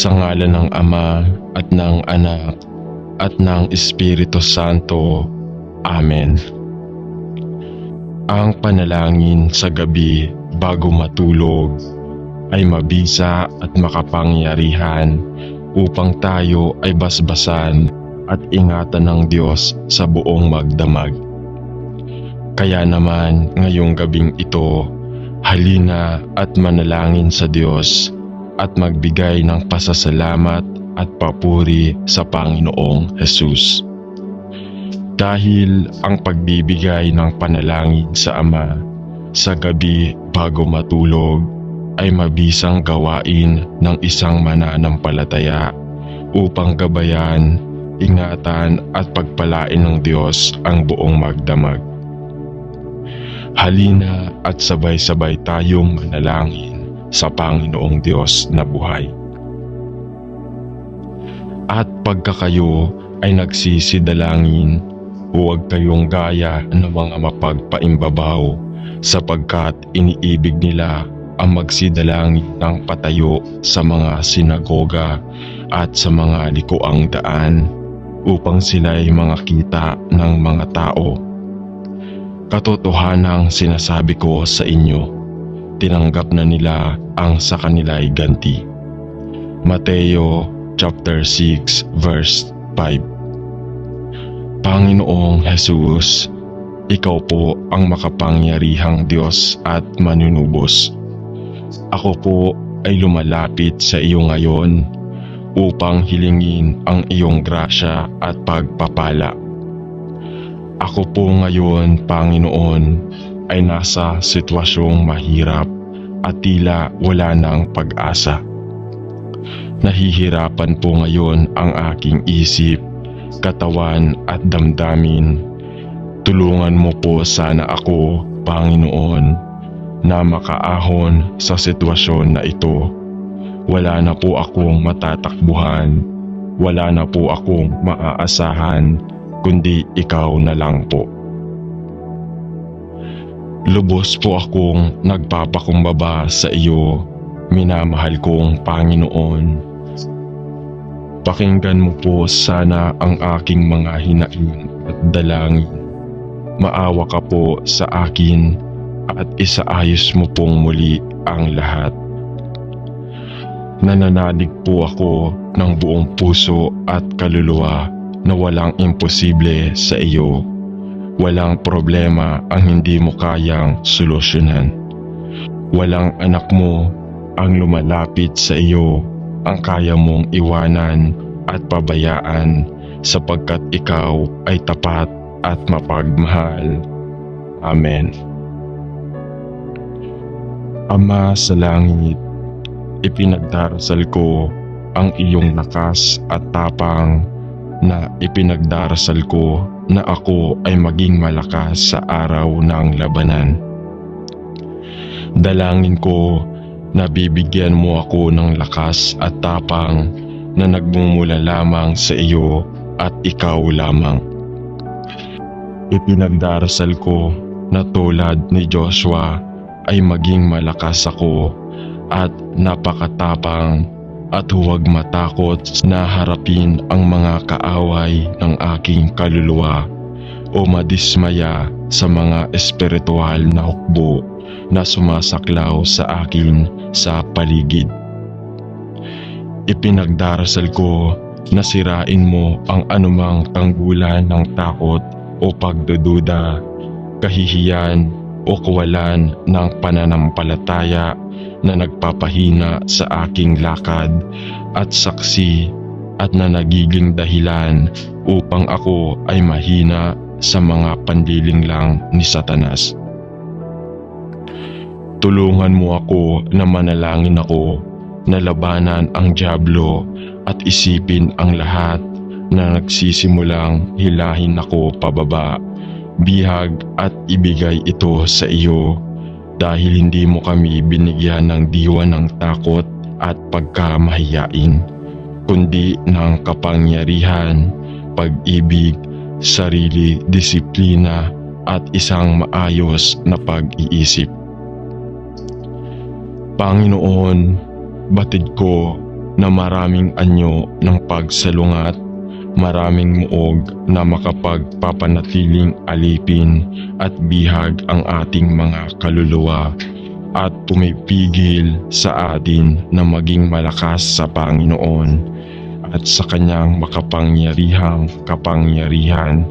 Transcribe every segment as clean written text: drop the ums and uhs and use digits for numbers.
Sa ngalan ng Ama at ng Anak at ng Espiritu Santo. Amen. Ang panalangin sa gabi bago matulog ay mabisa at makapangyarihan upang tayo ay basbasan at ingatan ng Diyos sa buong magdamag. Kaya naman ngayong gabing ito, halina at manalangin sa Diyos at magbigay ng pasasalamat at papuri sa Panginoong Hesus. Dahil ang pagbibigay ng panalangin sa Ama sa gabi bago matulog ay mabisang gawain ng isang mananampalataya upang gabayan, ingatan at pagpalain ng Diyos ang buong magdamag. Halina at sabay-sabay tayong manalangin sa Panginoong Diyos na buhay. At pagka kayo ay nagsisidalangin, huwag kayong gaya ng mga mapagpaimbabaw, sapagkat iniibig nila ang magsidalangin ng patayo sa mga sinagoga at sa mga likuang daan upang sila'y makita ng mga tao. Katotohanang sinasabi ko sa inyo, tinanggap na nila ang sa kanila'y ganti. Mateo chapter 6 verse 5. Panginoong Hesus, ikaw po ang makapangyarihang Diyos at manunubos. Ako po ay lumalapit sa iyo ngayon upang hilingin ang iyong grasya at pagpapala. Ako po ngayon, Panginoon, ay nasa sitwasyong mahirap at tila wala ng pag-asa. Nahihirapan po ngayon ang aking isip, katawan at damdamin. Tulungan mo po sana ako, Panginoon, na makaahon sa sitwasyon na ito. Wala na po akong matatakbuhan, wala na po akong maaasahan, kundi ikaw na lang po. Lubos po akong nagpapakumbaba sa iyo, minamahal kong Panginoon. Pakinggan mo po sana ang aking mga hinaing at dalangin. Maawa ka po sa akin at isaayos mo pong muli ang lahat. Nananalig po ako ng buong puso at kaluluwa na walang imposible sa iyo. Walang problema ang hindi mo kayang solusyonan. Walang anak mo ang lumalapit sa iyo ang kaya mong iwanan at pabayaan, sapagkat ikaw ay tapat at mapagmahal. Amen. Ama sa langit, ipinagdarasal ko ang iyong lakas at tapang na ipinagdarasal ko na ako ay maging malakas sa araw ng labanan. Dalangin ko na bibigyan mo ako ng lakas at tapang na nagmumula lamang sa iyo at ikaw lamang. Ipinagdarasal ko na tulad ni Joshua ay maging malakas ako at napakatapang at huwag matakot na harapin ang mga kaaway ng aking kaluluwa o madismaya sa mga espiritual na hukbo na sumasaklaw sa akin sa paligid. Ipinagdarasal ko na sirain mo ang anumang tanggulan ng takot o pagdududa, kahihiyan o kawalan ng pananampalataya na nagpapahina sa aking lakad at saksi at na nagiging dahilan upang ako ay mahina sa mga pandiling lang ni Satanas. Tulungan mo ako na manalangin ako na labanan ang dyablo at isipin ang lahat na nagsisimulang hilahin ako pababa, bihag at ibigay ito sa iyo dahil hindi mo kami binigyan ng diwa ng takot at pagkamahiyain, kundi ng kapangyarihan, pag-ibig, sarili, disiplina at isang maayos na pag-iisip. Panginoon, batid ko na maraming anyo ng pagsalungat, maraming muog na makapagpapanatiling alipin at bihag ang ating mga kaluluwa at pumipigil sa atin na maging malakas sa Panginoon at sa kanyang makapangyarihang kapangyarihan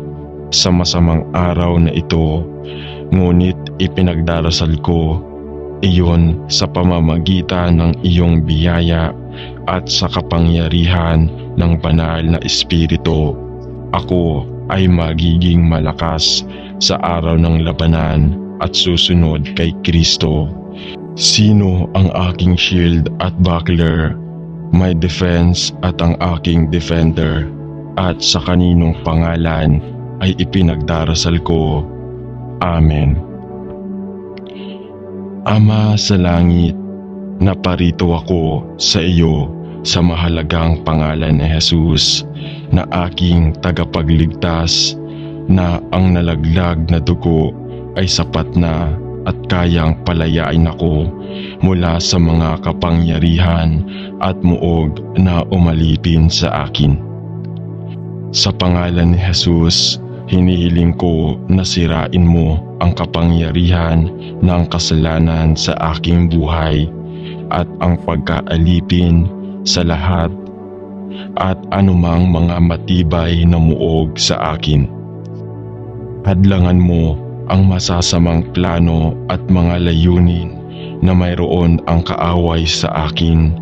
sa masamang araw na ito. Ngunit ipinagdarasal ko iyon sa pamamagitan ng iyong biyaya at sa kapangyarihan ng banal na Espiritu. Ako ay magiging malakas sa araw ng labanan at susunod kay Kristo. Sino ang aking shield at buckler, my defense at ang aking defender, at sa kaninong pangalan ay ipinagdarasal ko. Amen. Ama sa langit, naparito ako sa iyo sa mahalagang pangalan ni Jesus na aking tagapagligtas, na ang nalaglag na dugo ay sapat na at kayang palayain ako mula sa mga kapangyarihan at muog na umalipin sa akin. Sa pangalan ni Jesus, hinihiling ko na sirain mo ang kapangyarihan ng kasalanan sa aking buhay at ang pagkaalipin sa lahat at anumang mga matibay na muog sa akin. Hadlangan mo ang masasamang plano at mga layunin na mayroon ang kaaway sa akin.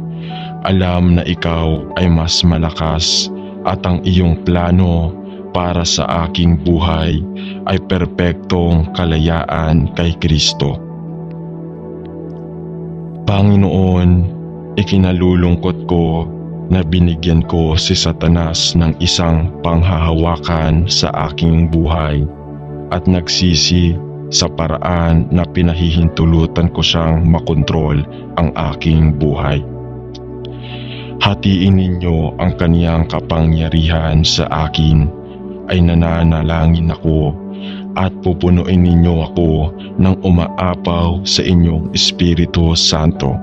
Alam na ikaw ay mas malakas at ang iyong plano para sa aking buhay ay perpektong kalayaan kay Kristo. Panginoon, ikinalulungkot ko na binigyan ko si Satanas ng isang panghahawakan sa aking buhay at nagsisi sa paraan na pinahihintulutan ko siyang makontrol ang aking buhay. Hatiin ninyo ang kaniyang kapangyarihan sa akin, ay nananalangin ako, at pupunuin ninyo ako ng umaapaw sa inyong Espiritu Santo.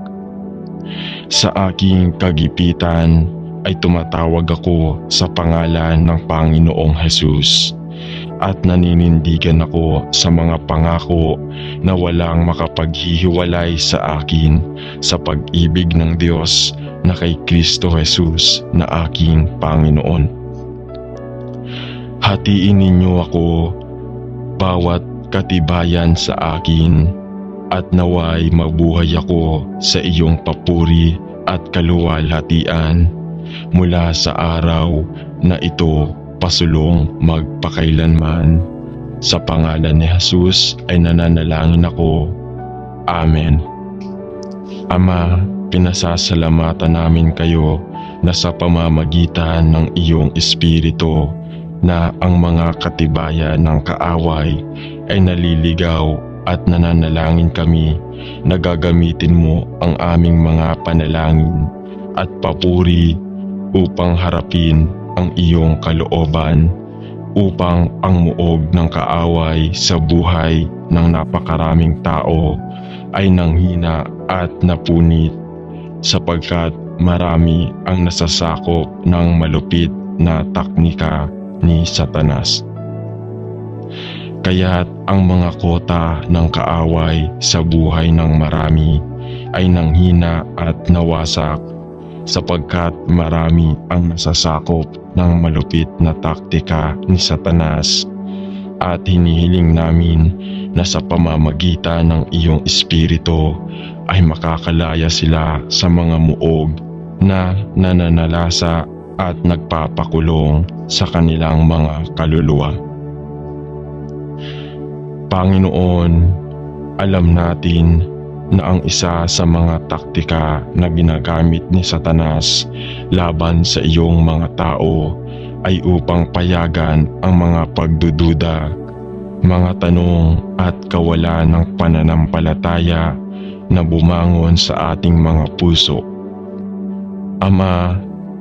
Sa aking kagipitan ay tumatawag ako sa pangalan ng Panginoong Jesus at naninindigan ako sa mga pangako na walang makapaghihiwalay sa akin sa pag-ibig ng Diyos na kay Kristo Jesus na aking Panginoon. Hatiin ninyo ako bawat katibayan sa akin at naway mabuhay ako sa iyong papuri at kaluwalhatian mula sa araw na ito pasulong magpakailanman. Sa pangalan ni Jesus ay nananalangin ako. Amen. Ama, pinasasalamatan namin kayo na sa pamamagitan ng iyong Espiritu na ang mga katibayan ng kaaway ay naliligaw at nananalangin kami na gagamitin mo ang aming mga panalangin at papuri upang harapin ang iyong kalooban, upang ang muog ng kaaway sa buhay ng napakaraming tao ay nanghina at napunit, sapagkat marami ang nasasakop ng malupit na taknika ni Satanas. Kaya't ang mga kota ng kaaway sa buhay ng marami ay nanghina at nawasak, sapagkat marami ang nasasakop ng malupit na taktika ni Satanas, at hinihiling namin na sa pamamagitan ng iyong Espiritu ay makakalaya sila sa mga muog na nananalasa at nagpapakulong sa kanilang mga kaluluwa. Panginoon, alam natin na ang isa sa mga taktika na ginagamit ni Satanas laban sa iyong mga tao ay upang payagan ang mga pagdududa, mga tanong at kawalan ng pananampalataya na bumangon sa ating mga puso. Ama,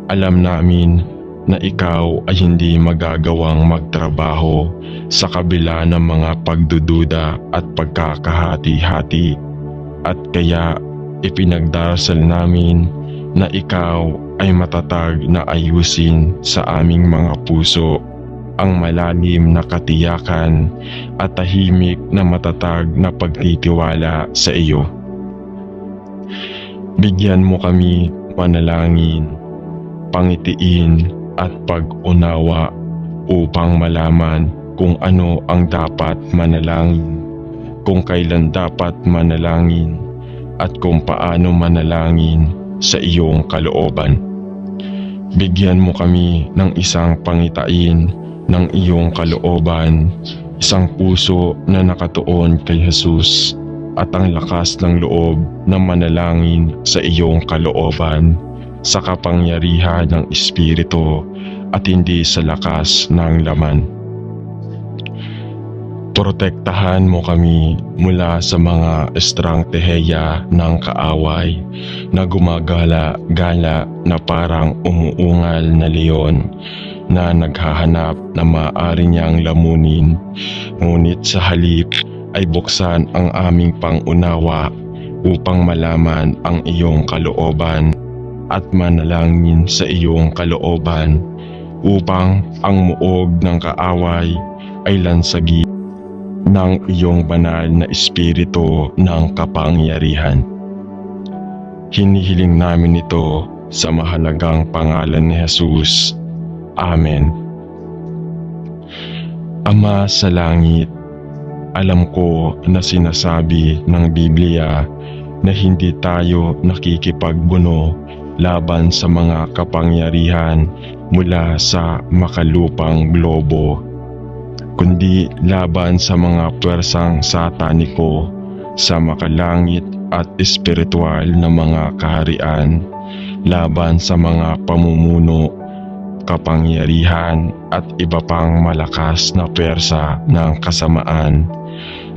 alam namin na ikaw ay hindi magagawang magtrabaho sa kabila ng mga pagdududa at pagkakahati-hati, at kaya ipinagdarasal namin na ikaw ay matatag na ayusin sa aming mga puso ang malalim na katiyakan at tahimik na matatag na pagtitiwala sa iyo. Bigyan mo kami manalangin, pangitiin at pag-unawa upang malaman kung ano ang dapat manalangin, kung kailan dapat manalangin, at kung paano manalangin sa iyong kalooban. Bigyan mo kami ng isang pangitain ng iyong kalooban, isang puso na nakatuon kay Jesus, at ang lakas ng loob na manalangin sa iyong kalooban sa kapangyarihan ng Espiritu at hindi sa lakas ng laman. Protektahan mo kami mula sa mga estrangteheya ng kaaway na gumagala-gala na parang umuungal na leon na naghahanap na maaari niyang lamunin, ngunit sa halip ay buksan ang aming pangunawa upang malaman ang iyong kalooban at manalangin sa iyong kalooban upang ang muog ng kaaway ay lansagin ng iyong banal na espiritu ng kapangyarihan. Hinihiling namin ito sa mahalagang pangalan ni Jesus. Amen. Ama sa langit, alam ko na sinasabi ng Biblia na hindi tayo nakikipagbuno laban sa mga kapangyarihan mula sa makalupang globo, kundi laban sa mga puwersang sataniko sa makalangit at espiritual na mga kaharian, laban sa mga pamumuno, kapangyarihan at iba pang malakas na puwersa ng kasamaan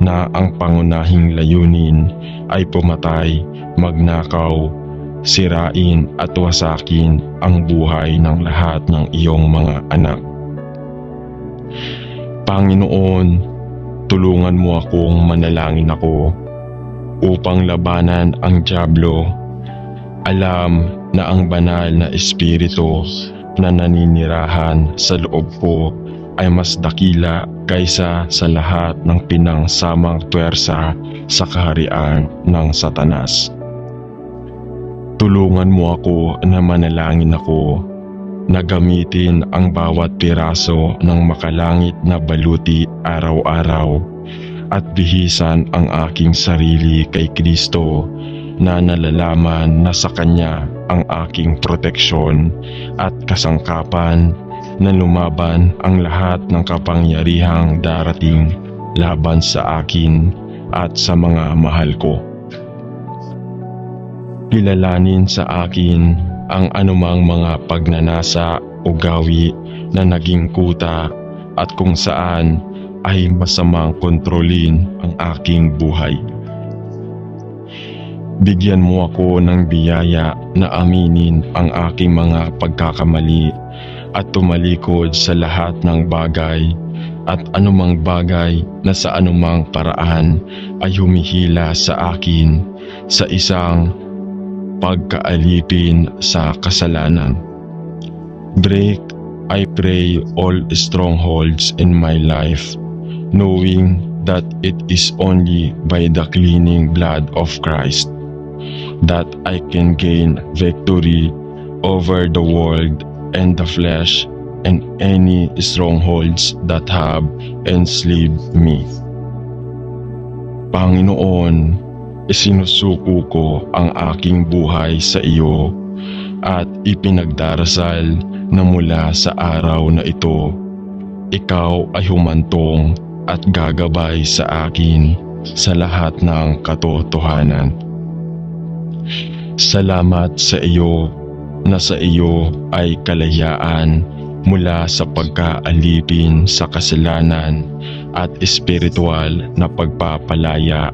na ang pangunahing layunin ay pumatay, magnakaw, sirain at wasakin ang buhay ng lahat ng iyong mga anak. Panginoon, tulungan mo akong manalangin ako upang labanan ang dyablo. Alam na ang banal na espiritu na naninirahan sa loob ko ay mas dakila kaysa sa lahat ng pinangsamang puwersa sa kaharian ng Satanas. Tulungan mo ako na manalangin ako na gamitin ang bawat piraso ng makalangit na baluti araw-araw at bihisan ang aking sarili kay Kristo na nalalaman na sa Kanya ang aking proteksyon at kasangkapan na lumaban ang lahat ng kapangyarihang darating laban sa akin at sa mga mahal ko. Kilalanin sa akin ang anumang mga pagnanasa o gawi na naging kuta at kung saan ay masamang kontrolin ang aking buhay. Bigyan mo ako ng biyaya na aminin ang aking mga pagkakamali at tumalikod sa lahat ng bagay at anumang bagay na sa anumang paraan ay humihila sa akin sa isang pagkaalipin sa kasalanan. Break, I pray, all strongholds in my life, knowing that it is only by the cleaning blood of Christ that I can gain victory over the world and the flesh and any strongholds that have enslaved me. Panginoon, isinusuko ko ang aking buhay sa iyo at ipinagdarasal na mula sa araw na ito, ikaw ay humantong at gagabay sa akin sa lahat ng katotohanan. Salamat sa iyo na sa iyo ay kalayaan mula sa pagkaalipin sa kasalanan at espiritual na pagpapalaya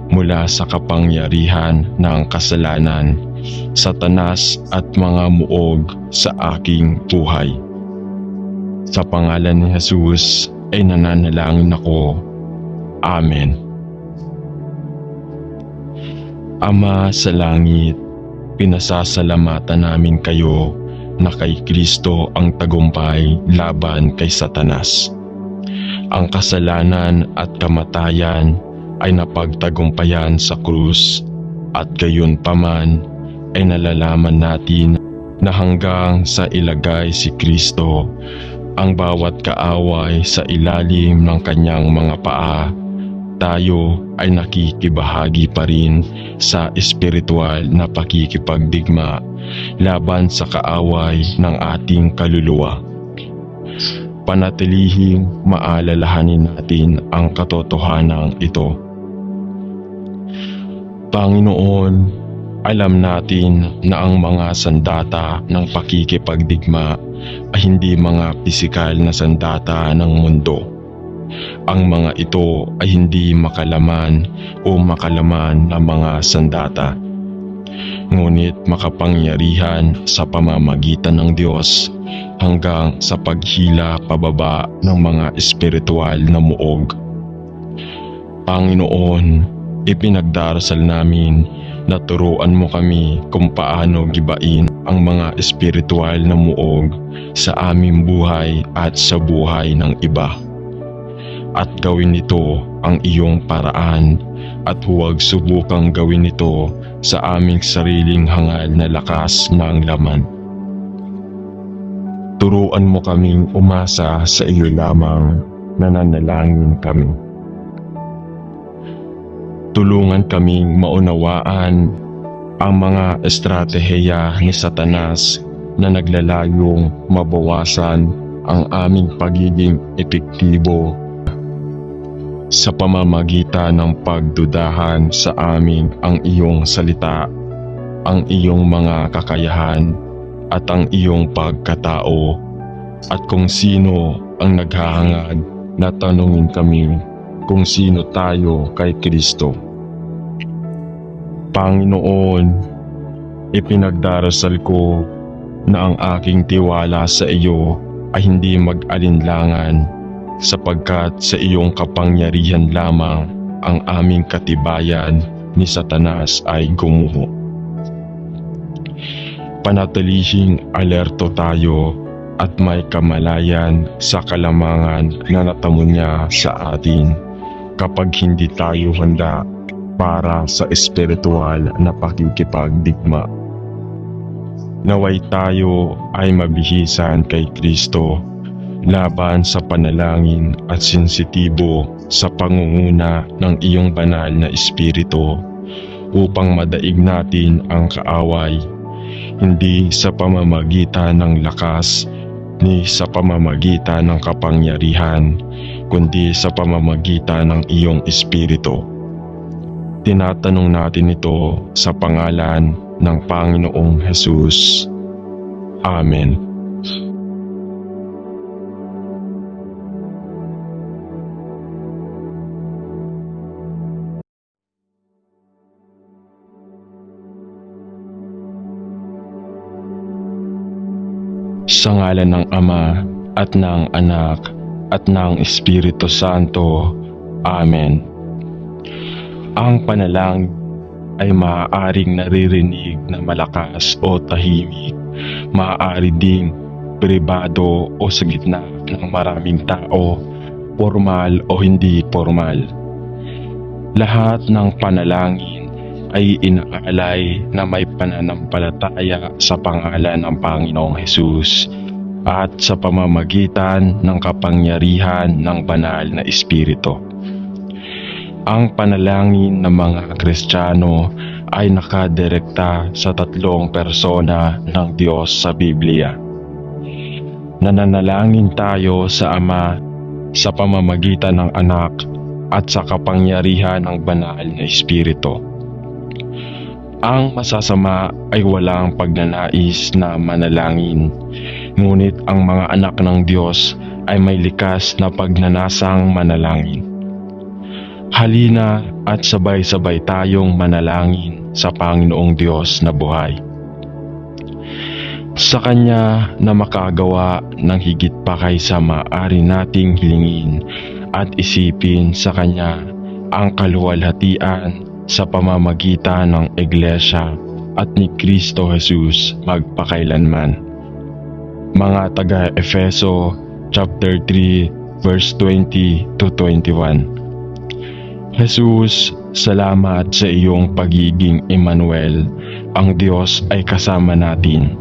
mula sa kapangyarihan ng kasalanan, Satanas at mga muog sa aking buhay. Sa pangalan ni Jesus ay nananalangin ako. Amen. Ama sa langit, Pinasasalamatan namin kayo na kay Kristo ang tagumpay laban kay Satanas. Ang kasalanan at kamatayan ay napagtagumpayan sa krus, at gayon paman ay nalalaman natin na hanggang sa ilagay si Kristo ang bawat kaaway sa ilalim ng kanyang mga paa, tayo ay nakikibahagi pa rin sa espiritual na pakikipagdigma laban sa kaaway ng ating kaluluwa. Panatilihing maalalahanin natin ang katotohanan ito. Panginoon, alam natin na ang mga sandata ng pakikipagdigma ay hindi mga pisikal na sandata ng mundo. Ang mga ito ay hindi makalaman o makalaman ng mga sandata, ngunit makapangyarihan sa pamamagitan ng Diyos hanggang sa paghila pababa ng mga espiritual na muog. Panginoon, ipinagdarasal namin na turuan mo kami kung paano gibain ang mga espiritual na muog sa aming buhay at sa buhay ng iba. At gawin ito ang iyong paraan, at huwag subukang gawin ito sa aming sariling hangal na lakas ng laman. Turuan mo kaming umasa sa iyo lamang, nananalangin kami. Tulungan kaming maunawaan ang mga estratehiya ni Satanas na naglalayong mabawasan ang aming pagiging epektibo sa pamamagitan ng pagdudahan sa amin ang iyong salita, ang iyong mga kakayahan at ang iyong pagkatao, at kung sino ang naghahangad na tanungin kami kung sino tayo kay Kristo. Panginoon, ipinagdarasal ko na ang aking tiwala sa iyo ay hindi mag-alinlangan, sapagkat sa iyong kapangyarihan lamang ang aming katibayan ni Satanas ay gumuho. Panatilihing alerto tayo at may kamalayan sa kalamangan na natamo niya sa atin kapag hindi tayo handa para sa espiritual na pakikipagdigma. Naway tayo ay mabihisan kay Kristo laban sa panalangin at sensitibo sa pangunguna ng iyong banal na espiritu upang madaig natin ang kaaway, hindi sa pamamagitan ng lakas ni sa pamamagitan ng kapangyarihan, kundi sa pamamagitan ng iyong espiritu. Tinatanong natin ito sa pangalan ng Panginoong Hesus. Amen. Sa ngalan ng Ama at ng Anak at ng Espiritu Santo. Amen. Ang panalangin ay maaaring naririnig na malakas o tahimik, maaari ding pribado o sa gitna ng maraming tao, formal o hindi formal. Lahat ng panalangin ay inaalay na may pananampalataya sa pangalan ng Panginoong Hesus at sa pamamagitan ng kapangyarihan ng banal na Espiritu. Ang panalangin ng mga Kristiyano ay nakadirekta sa tatlong persona ng Diyos sa Biblia. Nananalangin tayo sa Ama sa pamamagitan ng Anak at sa kapangyarihan ng banal na Espiritu. Ang masasama ay walang pagnanais na manalangin, ngunit ang mga anak ng Diyos ay may likas na pagnanasang manalangin. Halina at sabay-sabay tayong manalangin sa Panginoong Diyos na buhay. Sa Kanya na makagawa ng higit pa kaysa maaari nating hilingin at isipin, sa Kanya ang kaluwalhatian sa pamamagitan ng Iglesia at ni Kristo Jesus magpakailanman. Mga taga-Efeso chapter 3 verse 20 to 21. Jesus, salamat sa iyong pagiging Emmanuel. Ang Diyos ay kasama natin.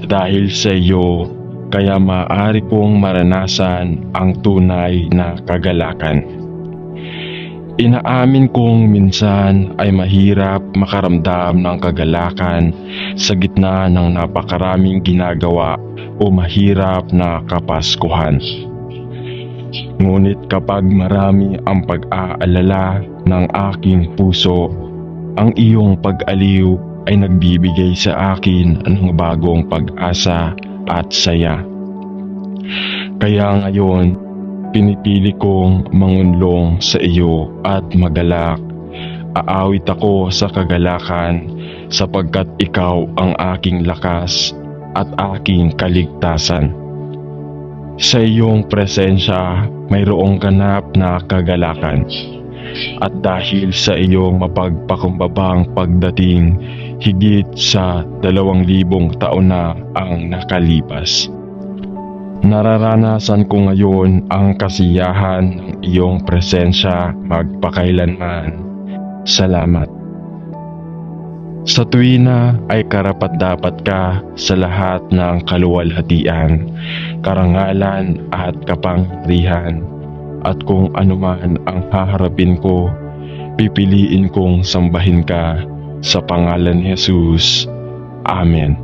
Dahil sa iyo, kaya maaari kong maranasan ang tunay na kagalakan. Inaamin kong minsan ay mahirap makaramdam ng kagalakan sa gitna ng napakaraming ginagawa o mahirap na kapaskuhan. Ngunit kapag marami ang pag-aalala ng aking puso, ang iyong pag-aliw ay nagbibigay sa akin ng bagong pag-asa at saya. Kaya ngayon, pinipili kong mangunlong sa iyo at magalak. Aawit ako sa kagalakan sapagkat ikaw ang aking lakas at aking kaligtasan. Sa iyong presensya, mayroong ganap na kagalakan. At dahil sa iyong mapagpakumbabang pagdating, higit sa 2,000 taon na ang nakalipas. Nararanasan ko ngayon ang kasiyahan ng iyong presensya magpakailanman. Salamat. Sa tuwina ay karapat-dapat ka sa lahat ng kaluwalhatian, karangalan at kapangyarihan. At kung anuman ang haharapin ko, pipiliin kong sambahin ka sa pangalan ni Jesus. Amen.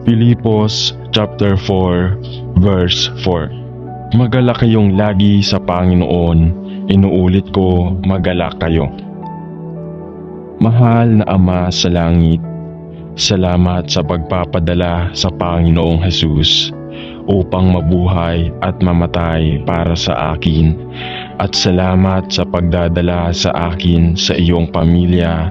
Filipos chapter 4 verse 4. Magalak kayong lagi sa Panginoon. Inuulit ko, magalak kayo. Mahal na Ama sa langit, salamat sa pagpapadala sa Panginoong Jesus upang mabuhay at mamatay para sa akin. At salamat sa pagdadala sa akin sa iyong pamilya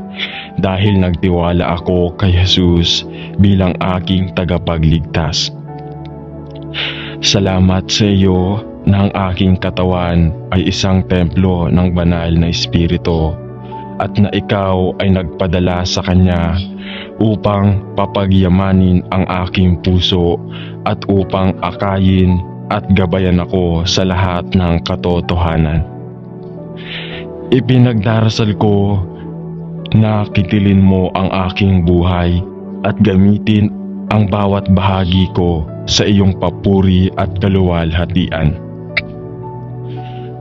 dahil nagtiwala ako kay Jesus bilang aking tagapagligtas. Salamat sa iyo na ang aking katawan ay isang templo ng banal na Espiritu at na ikaw ay nagpadala sa kanya upang papagyamanin ang aking puso at upang akayin at gabayan ako sa lahat ng katotohanan. Ipinagdarasal ko na kitilin mo ang aking buhay at gamitin ang bawat bahagi ko sa iyong papuri at kaluwalhatian.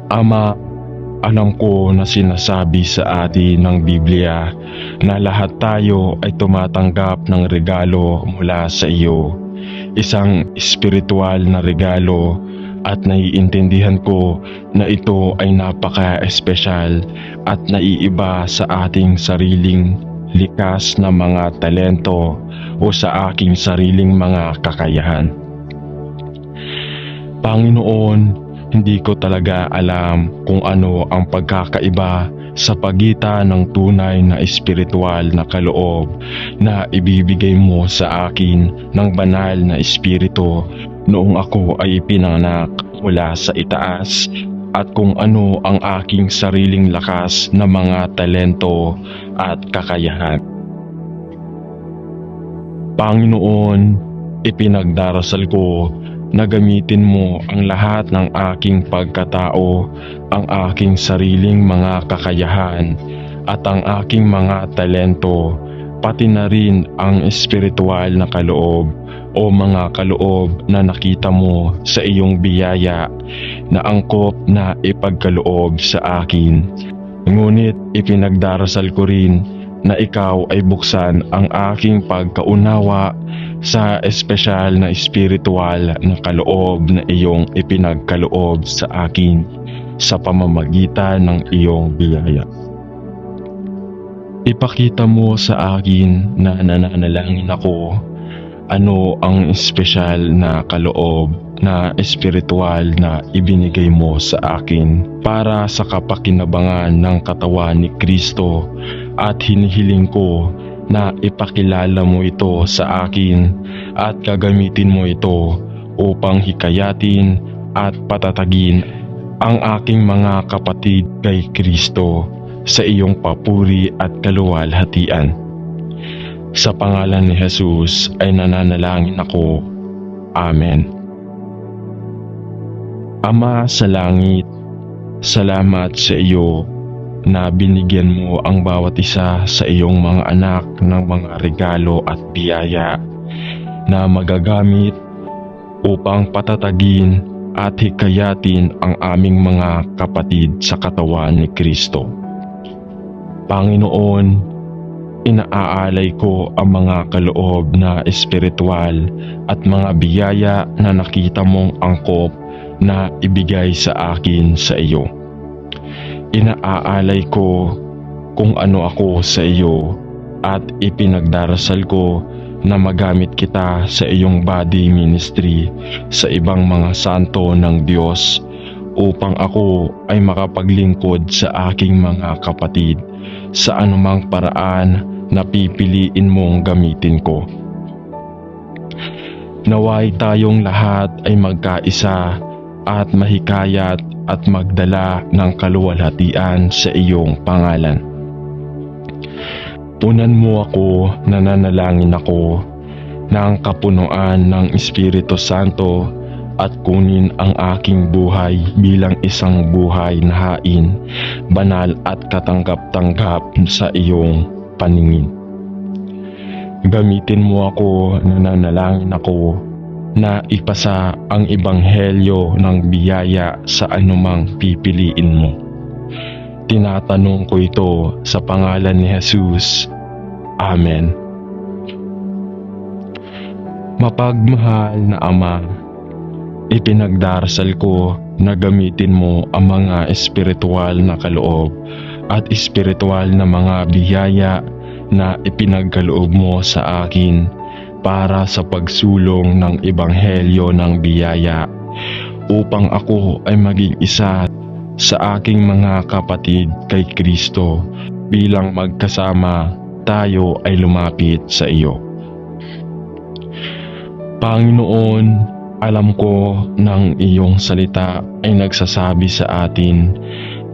Ama, alam ko na sinasabi sa atin ng Biblia na lahat tayo ay tumatanggap ng regalo mula sa iyo, isang espiritual na regalo, at naiintindihan ko na ito ay napaka-espesyal at naiiba sa ating sariling likas na mga talento o sa aking sariling mga kakayahan. Panginoon, hindi ko talaga alam kung ano ang pagkakaiba sa pagitan ng tunay na espiritual na kaloob na ibibigay mo sa akin ng banal na espiritu noong ako ay ipinanganak mula sa itaas at kung ano ang aking sariling lakas na mga talento at kakayahan. Panginoon, ipinagdarasal ko na gamitin mo ang lahat ng aking pagkatao, ang aking sariling mga kakayahan at ang aking mga talento, pati na rin ang espiritual na kaloob o mga kaloob na nakita mo sa iyong biyaya na angkop na ipagkaloob sa akin. Ngunit ipinagdarasal ko rin na ikaw ay buksan ang aking pagkaunawa sa espesyal na espiritual na kaloob na iyong ipinagkaloob sa akin sa pamamagitan ng iyong biyaya. Ipakita mo sa akin na nananalangin ako ano ang espesyal na kaloob na espiritual na ibinigay mo sa akin para sa kapakinabangan ng katawan ni Kristo, at hinihiling ko na ipakilala mo ito sa akin at gagamitin mo ito upang hikayatin at patatagin ang aking mga kapatid kay Kristo sa iyong papuri at kaluwalhatian. Sa pangalan ni Jesus ay nananalangin ako. Amen. Ama sa langit, salamat sa iyo na binigyan mo ang bawat isa sa iyong mga anak ng mga regalo at biyaya na magagamit upang patatagin at hikayatin ang aming mga kapatid sa katawan ni Kristo. Panginoon, inaalay ko ang mga kaloob na espiritual at mga biyaya na nakita mong angkop na ibigay sa akin sa iyo. Inaalay ko kung ano ako sa iyo at ipinagdarasal ko na magamit kita sa iyong body ministry sa ibang mga santo ng Diyos upang ako ay makapaglingkod sa aking mga kapatid sa anumang paraan na pipiliin mong gamitin ko. Naway tayong lahat ay magkaisa at mahikayat at magdala ng kaluwalhatian sa iyong pangalan. Punan mo ako, nananalangin ako, ng kapunuan ng Espiritu Santo at kunin ang aking buhay bilang isang buhay na hain, banal at katanggap-tanggap sa iyong paningin. Gamitin mo ako, nananalangin ako, na ipasa ang ebanghelyo ng biyaya sa anumang pipiliin mo. Tinatanong ko ito sa pangalan ni Jesus. Amen. Mapagmahal na Ama, ipinagdarasal ko na gamitin mo ang mga espiritual na kaloob at espiritual na mga biyaya na ipinagkaloob mo sa akin para sa pagsulong ng ebanghelyo ng biyaya upang ako ay maging isa sa aking mga kapatid kay Kristo bilang magkasama tayo ay lumapit sa iyo. Panginoon, alam ko ng iyong salita ay nagsasabi sa atin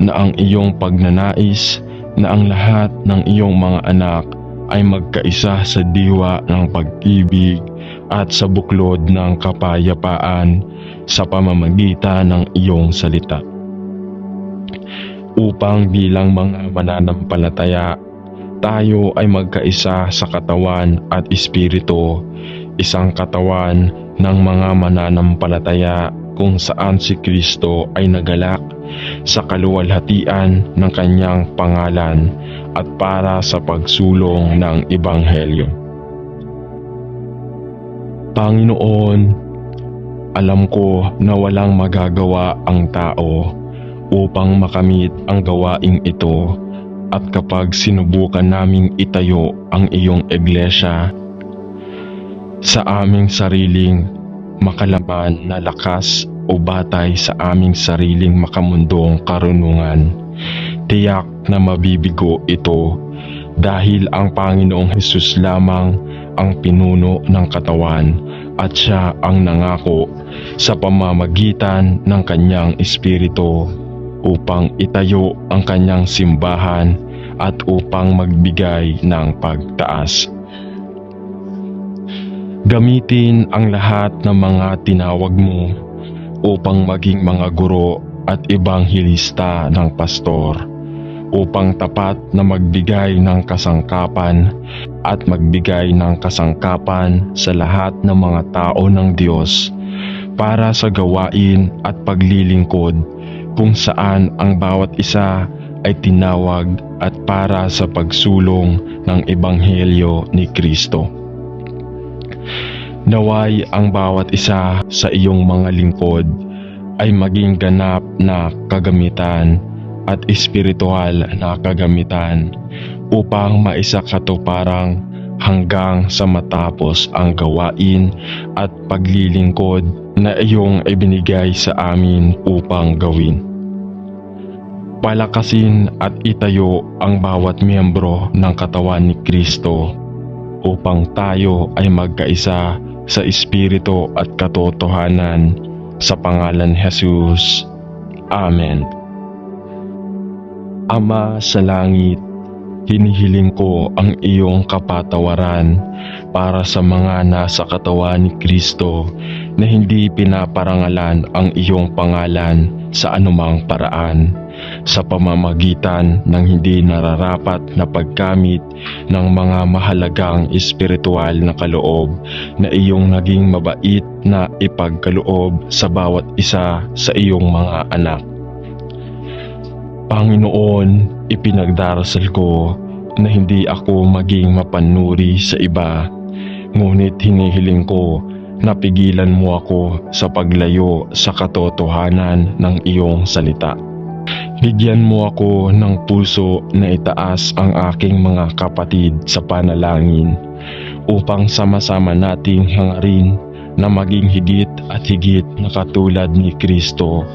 na ang iyong pagnanais na ang lahat ng iyong mga anak ay magkaisa sa diwa ng pag-ibig at sa buklod ng kapayapaan sa pamamagitan ng iyong salita. Upang bilang mga mananampalataya, tayo ay magkaisa sa katawan at espiritu, isang katawan ng mga mananampalataya kung saan si Kristo ay nagalak sa kaluwalhatian ng kanyang pangalan at para sa pagsulong ng ebanghelyo. Panginoon, alam ko na walang magagawa ang tao upang makamit ang gawaing ito, at kapag sinubukan naming itayo ang iyong iglesia sa aming sariling makalaban na lakas o batay sa aming sariling makamundong karunungan, tiyak na mabibigo ito dahil ang Panginoong Hesus lamang ang pinuno ng katawan at siya ang nangako sa pamamagitan ng kanyang espiritu upang itayo ang kanyang simbahan at upang magbigay ng pagtaas. Gamitin ang lahat ng mga tinawag mo upang maging mga guro at ebanghelista ng pastor, upang tapat na magbigay ng kasangkapan at magbigay ng kasangkapan sa lahat ng mga tao ng Diyos para sa gawain at paglilingkod kung saan ang bawat isa ay tinawag at para sa pagsulong ng ebanghelyo ni Kristo. Naway ang bawat isa sa iyong mga lingkod ay maging ganap na kagamitan at espiritual na kagamitan upang maisakatuparang hanggang sa matapos ang gawain at paglilingkod na iyong ibinigay sa amin upang gawin. Palakasin at itayo ang bawat miyembro ng katawan ni Kristo upang tayo ay magkaisa sa espiritu at katotohanan sa pangalan ni Jesus. Amen. Ama sa langit, hinihiling ko ang iyong kapatawaran para sa mga nasa katawan ni Kristo na hindi pinaparangalan ang iyong pangalan sa anumang paraan, sa pamamagitan ng hindi nararapat na paggamit ng mga mahalagang espiritual na kaloob na iyong naging mabait na ipagkaloob sa bawat isa sa iyong mga anak. Panginoon, ipinagdarasal ko na hindi ako maging mapanuri sa iba, ngunit hinihiling ko na pigilan mo ako sa paglayo sa katotohanan ng iyong salita. Bigyan mo ako ng puso na itaas ang aking mga kapatid sa panalangin upang sama-sama nating hangarin na maging higit at higit na katulad ni Kristo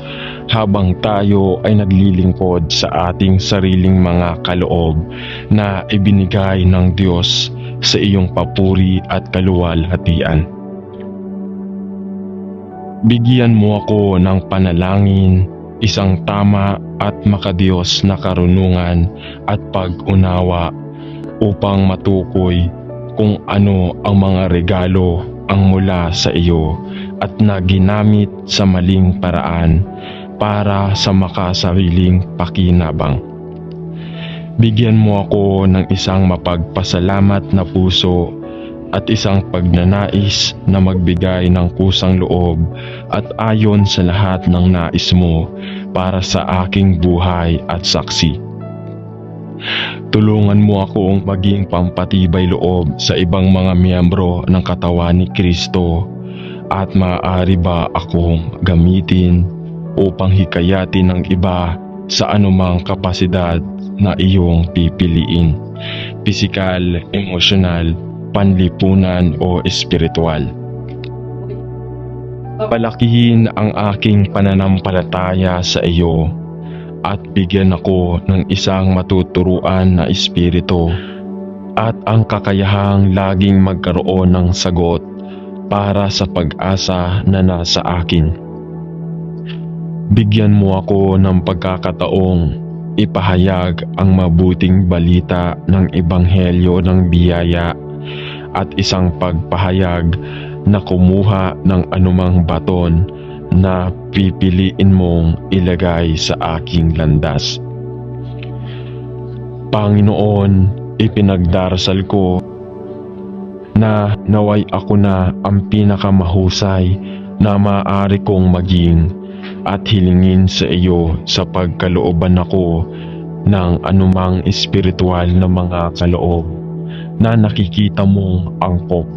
habang tayo ay naglilingkod sa ating sariling mga kaloob na ibinigay ng Diyos sa iyong papuri at kaluwalhatian. Bigyan mo ako ng panalangin, isang tama at makadiyos na karunungan at pag-unawa upang matukoy kung ano ang mga regalo ang mula sa iyo at na ginamit sa maling paraan para sa makasariling pakinabang. Bigyan mo ako ng isang mapagpasalamat na puso at isang pagnanais na magbigay ng kusang loob at ayon sa lahat ng nais mo para sa aking buhay at saksi. Tulungan mo akong maging pampatibay loob sa ibang mga miyembro ng katawan ni Kristo at maaari ba akong gamitin upang hikayatin ng iba sa anumang kapasidad na iyong pipiliin, pisikal, emosyonal, panlipunan o espiritual. Palakihin ang aking pananampalataya sa iyo at bigyan ako ng isang matuturuan na espiritu at ang kakayahang laging magkaroon ng sagot para sa pag-asa na nasa akin. Bigyan mo ako ng pagkakataong ipahayag ang mabuting balita ng ebanghelyo ng biyaya at isang pagpahayag na kumuha ng anumang baton na pipiliin mong ilagay sa aking landas. Panginoon, ipinagdarasal ko na naway ako na ang pinakamahusay na maaari kong maging at hilingin sa iyo sa pagkalooban ako ng anumang espiritual na mga kaloob na nakikita mong angkop.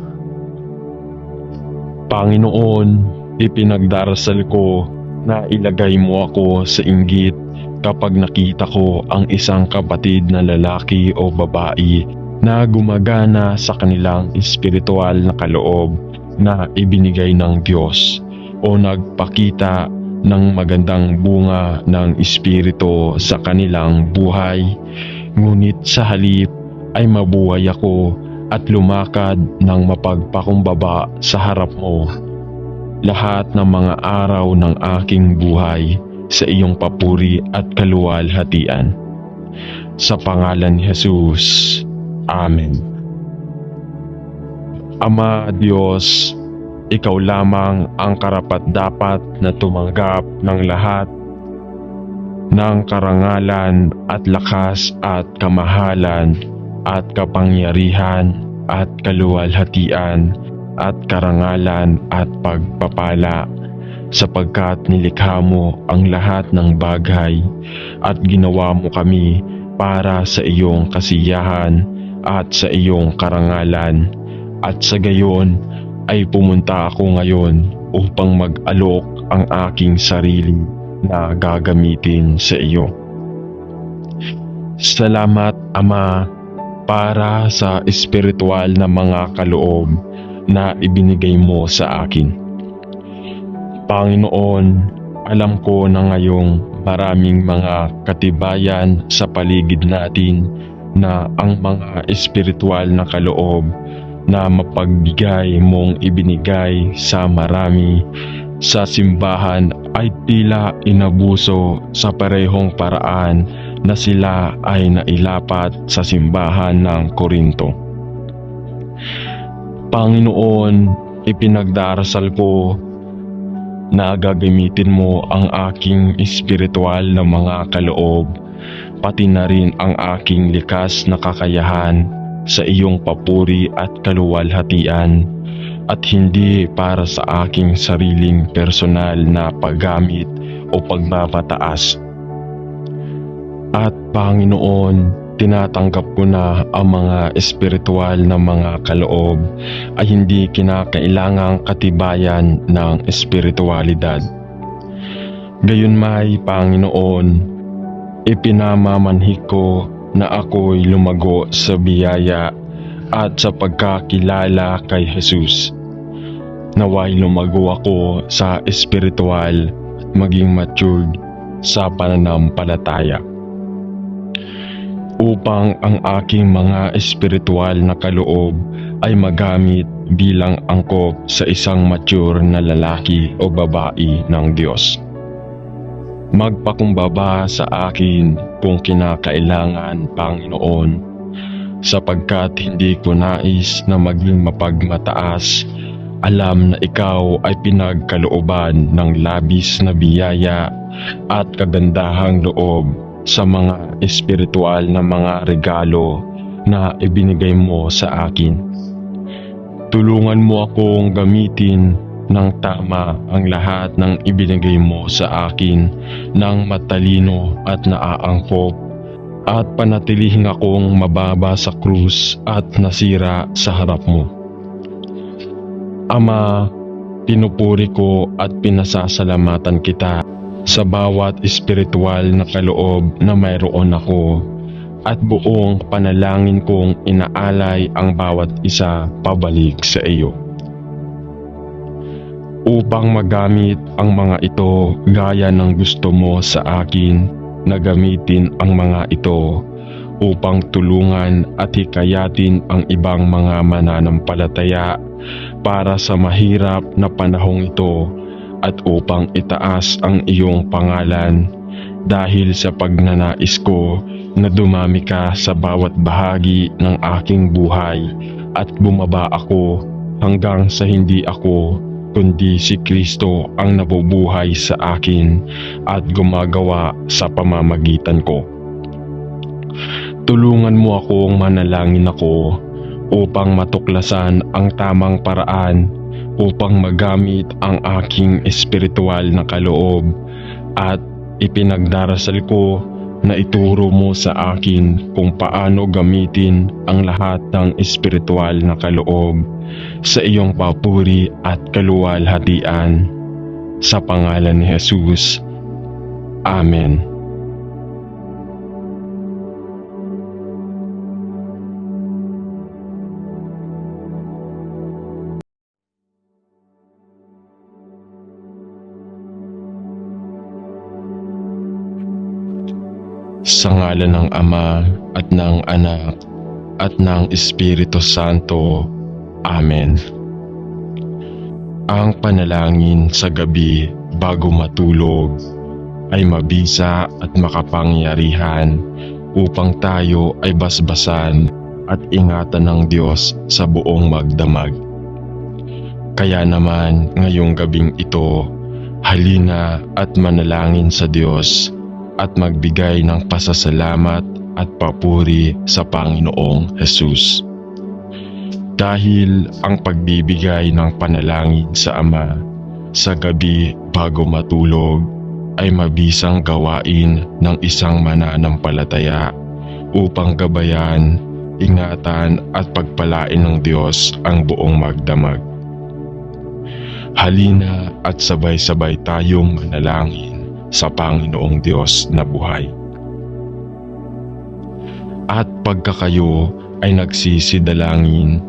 Panginoon, ipinagdarasal ko na ilagay mo ako sa inggit kapag nakita ko ang isang kapatid na lalaki o babae na gumagana sa kanilang espiritual na kaloob na ibinigay ng Diyos o nagpakita ng magandang bunga ng espiritu sa kanilang buhay, ngunit sa halip ay mabuhay ako at lumakad ng mapagpakumbaba sa harap mo lahat ng mga araw ng aking buhay sa iyong papuri at kaluwalhatian. Sa pangalan ni Jesus. Amen. Ama Diyos, ikaw lamang ang karapat-dapat na tumanggap ng lahat ng karangalan at lakas at kamahalan at kapangyarihan at kaluwalhatian at karangalan at pagpapala, sapagkat nilikha mo ang lahat ng bagay at ginawa mo kami para sa iyong kasiyahan at sa iyong karangalan, at sa gayon ay pumunta ako ngayon upang mag-alok ang aking sarili na gagamitin sa iyo. Salamat, Ama, para sa espiritual na mga kaloob na ibinigay mo sa akin. Panginoon, alam ko na ngayong maraming mga katibayan sa paligid natin na ang mga espiritual na kaloob na mapagbigay mong ibinigay sa marami sa simbahan ay tila inabuso sa parehong paraan na sila ay nailapat sa simbahan ng Korinto. Panginoon, ipinagdarasal ko na gagamitin mo ang aking espiritual na mga kaloob, pati na rin ang aking likas na kakayahan sa iyong papuri at kaluwalhatian, at hindi para sa aking sariling personal na paggamit o pagpapataas. At Panginoon, tinatanggap ko na ang mga espiritual na mga kaloob ay hindi kinakailangang katibayan ng espiritualidad. Gayunmay, Panginoon, ipinamamanhik ko na ako'y lumago sa biyaya at sa pagkakilala kay Jesus. Naway lumago ako sa espiritual at maging matured sa pananampalataya, upang ang aking mga espiritual na kaloob ay magamit bilang angkop sa isang mature na lalaki o babae ng Diyos. Magpakumbaba sa akin kung kinakailangan, Panginoon, sapagkat hindi ko nais na maging mapagmataas. Alam na ikaw ay pinagkalooban ng labis na biyaya at kagandahang loob sa mga espiritual na mga regalo na ibinigay mo sa akin. Tulungan mo akong gamitin ng tama ang lahat ng ibinigay mo sa akin ng matalino at naaangkop, at panatilihing akong mababa sa krus at nasira sa harap mo. Ama, pinupuri ko at pinasasalamatan kita sa bawat espiritual na kaloob na mayroon ako, at buong panalangin kong inaalay ang bawat isa pabalik sa iyo, upang magamit ang mga ito gaya ng gusto mo sa akin, na gamitin ang mga ito upang tulungan at hikayatin ang ibang mga mananampalataya para sa mahirap na panahong ito, at upang itaas ang iyong pangalan, dahil sa pagnanais ko na dumami ka sa bawat bahagi ng aking buhay, at bumaba ako hanggang sa hindi ako kundi si Kristo ang nabubuhay sa akin at gumagawa sa pamamagitan ko. Tulungan mo akong manalangin ako upang matuklasan ang tamang paraan upang magamit ang aking espiritual na kaloob, at ipinagdarasal ko na ituro mo sa akin kung paano gamitin ang lahat ng espiritual na kaloob sa iyong papuri at kaluwalhatian. Sa pangalan ni Jesus. Amen. Sa ngalan ng Ama at ng Anak at ng Espiritu Santo. Amen. Ang panalangin sa gabi bago matulog ay mabisa at makapangyarihan upang tayo ay basbasan at ingatan ng Diyos sa buong magdamag. Kaya naman ngayong gabing ito, halina at manalangin sa Diyos at magbigay ng pasasalamat at papuri sa Panginoong Jesus. Dahil ang pagbibigay ng panalangin sa Ama sa gabi bago matulog ay mabisang gawain ng isang mananampalataya upang gabayan, ingatan at pagpalain ng Diyos ang buong magdamag. Halina at sabay-sabay tayong manalangin sa Panginoong Diyos na buhay. At pagka kayo ay nagsisidalangin,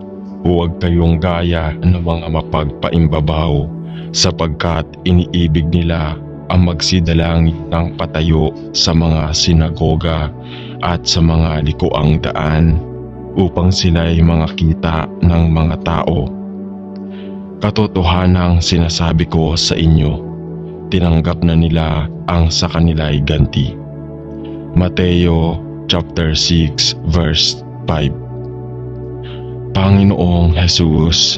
huwag kayong gaya ng mga mapagpaimbabaw, sapagkat iniibig nila ang magsidalangin ng patayo sa mga sinagoga at sa mga likuang daan, upang sila'y makita ng mga tao. Katotohanang sinasabi ko sa inyo, tinanggap na nila ang sa kanila'y ganti. Mateo chapter 6 verse 5. Panginoong Jesus,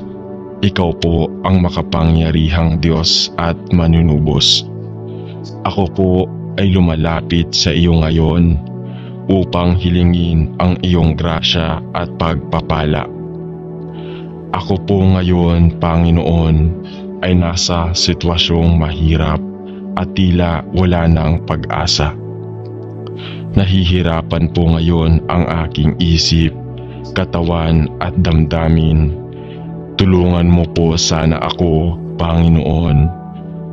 Ikaw po ang makapangyarihang Diyos at manunubos. Ako po ay lumalapit sa iyo ngayon upang hilingin ang iyong grasya at pagpapala. Ako po ngayon, Panginoon, ay nasa sitwasyong mahirap at tila wala ng pag-asa. Nahihirapan po ngayon ang aking isip, katawan at damdamin. Tulungan mo po sana ako, Panginoon,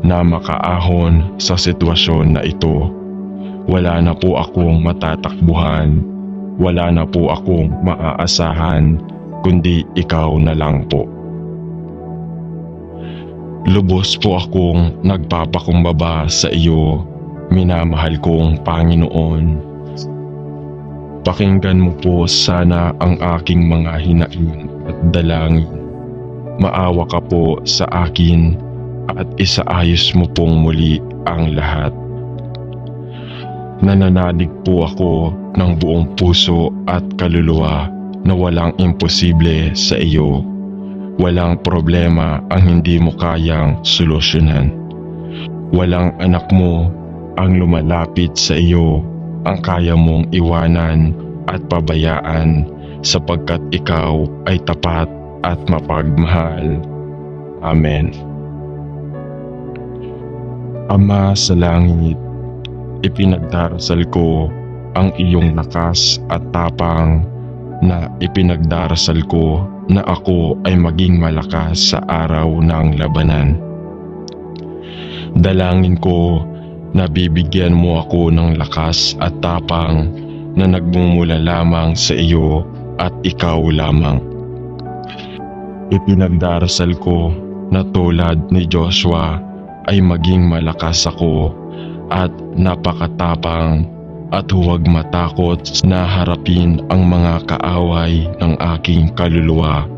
na makaahon sa sitwasyon na ito. Wala na po akong matatakbuhan, wala na po akong maaasahan, kundi ikaw na lang po. Lubos po akong nagpapakumbaba sa iyo, minamahal kong Panginoon. Pakinggan mo po sana ang aking mga hinaing at dalangin. Maawa ka po sa akin at isaayos mo pong muli ang lahat. Nananalig po ako ng buong puso at kaluluwa na walang imposible sa iyo. Walang problema ang hindi mo kayang solusyonan. Walang anak mo ang lumalapit sa iyo ang kaya mong iwanan at pabayaan sapagkat ikaw ay tapat at mapagmahal. Amen. Ama sa langit, ipinagdarasal ko ang iyong lakas at tapang na ipinagdarasal ko na ako ay maging malakas sa araw ng labanan. Dalangin ko na bibigyan mo ako ng lakas at tapang na nagmumula lamang sa iyo at ikaw lamang. Ipinagdarasal ko na tulad ni Joshua ay maging malakas ako at napakatapang at huwag matakot na harapin ang mga kaaway ng aking kaluluwa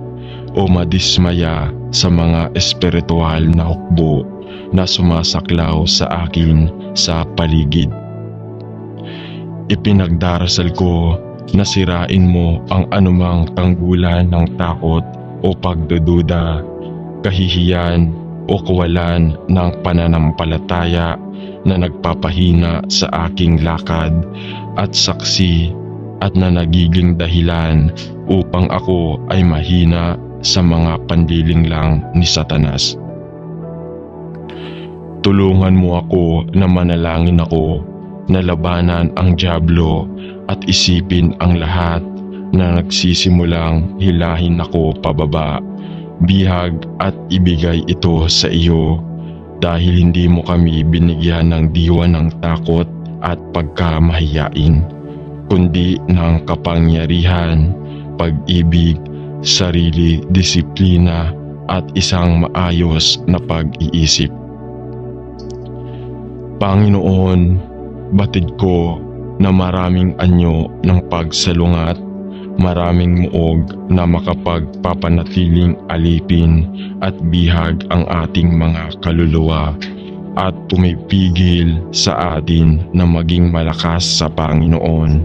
o madismaya sa mga espiritual na hukbo na sumasaklaw sa akin sa paligid. Ipinagdarasal ko na sirain mo ang anumang tanggulan ng takot o pagdududa, kahihiyan o kawalan ng pananampalataya na nagpapahina sa aking lakad at saksi at na nagiging dahilan upang ako ay mahina sa mga pandiling lang ni Satanas. Tulungan mo ako na manalangin ako na labanan ang dyablo at isipin ang lahat na nagsisimulang hilahin ako pababa, bihag at ibigay ito sa iyo dahil hindi mo kami binigyan ng diwa ng takot at pagkamahiyain, kundi ng kapangyarihan, pag-ibig, sarili, disiplina at isang maayos na pag-iisip. Panginoon, batid ko na maraming anyo ng pagsalungat, maraming muog na makapagpapanatiling alipin at bihag ang ating mga kaluluwa at pumipigil sa atin na maging malakas sa Panginoon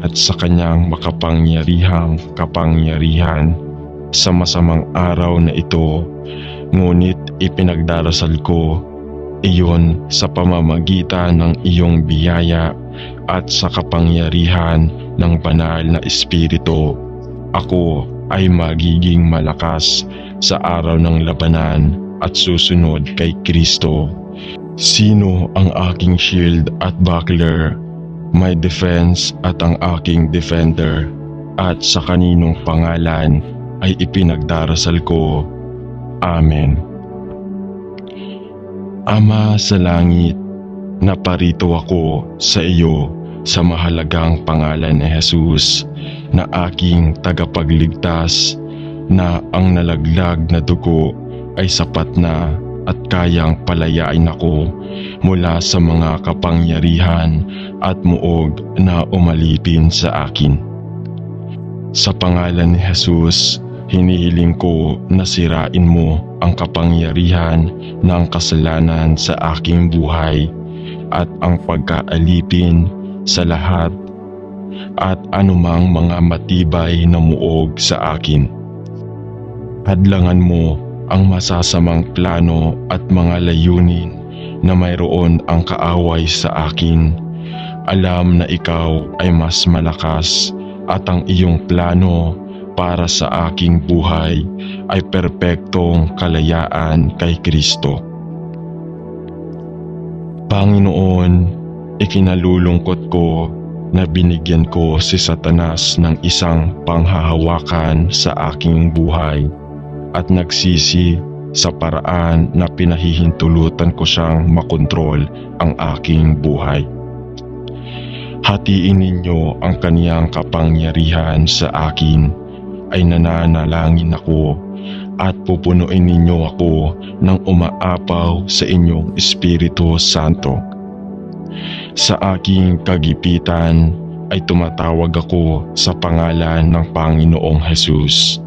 at sa kanyang makapangyarihang kapangyarihan sa masamang araw na ito. Ngunit ipinagdarasal ko iyon sa pamamagitan ng iyong biyaya at sa kapangyarihan ng banal na Espiritu. Ako ay magiging malakas sa araw ng labanan at susunod kay Kristo. Sino ang aking shield at buckler, my defense at ang aking defender, at sa kaninong pangalan ay ipinagdarasal ko. Amen. Ama sa langit, naparito ako sa iyo sa mahalagang pangalan ni Jesus na aking tagapagligtas, na ang nalaglag na dugo ay sapat na at kayang palayain ako mula sa mga kapangyarihan at muog na umalipin sa akin. Sa pangalan ni Jesus, hinihiling ko na sirain mo ang kapangyarihan ng kasalanan sa aking buhay at ang pagkaalipin sa lahat at anumang mga matibay na muog sa akin. Hadlangan mo ang masasamang plano at mga layunin na mayroon ang kaaway sa akin. Alam na ikaw ay mas malakas at ang iyong plano para sa aking buhay ay perpektong kalayaan kay Kristo. Panginoon, ikinalulungkot ko na binigyan ko si Satanas ng isang panghahawakan sa aking buhay at nagsisi sa paraan na pinahihintulutan ko siyang makontrol ang aking buhay. Hatiin ninyo ang kaniyang kapangyarihan sa akin, ay nananalangin ako at pupunuin ninyo ako ng umaapaw sa inyong Espiritu Santo. Sa aking kagipitan ay tumatawag ako sa pangalan ng Panginoong Hesus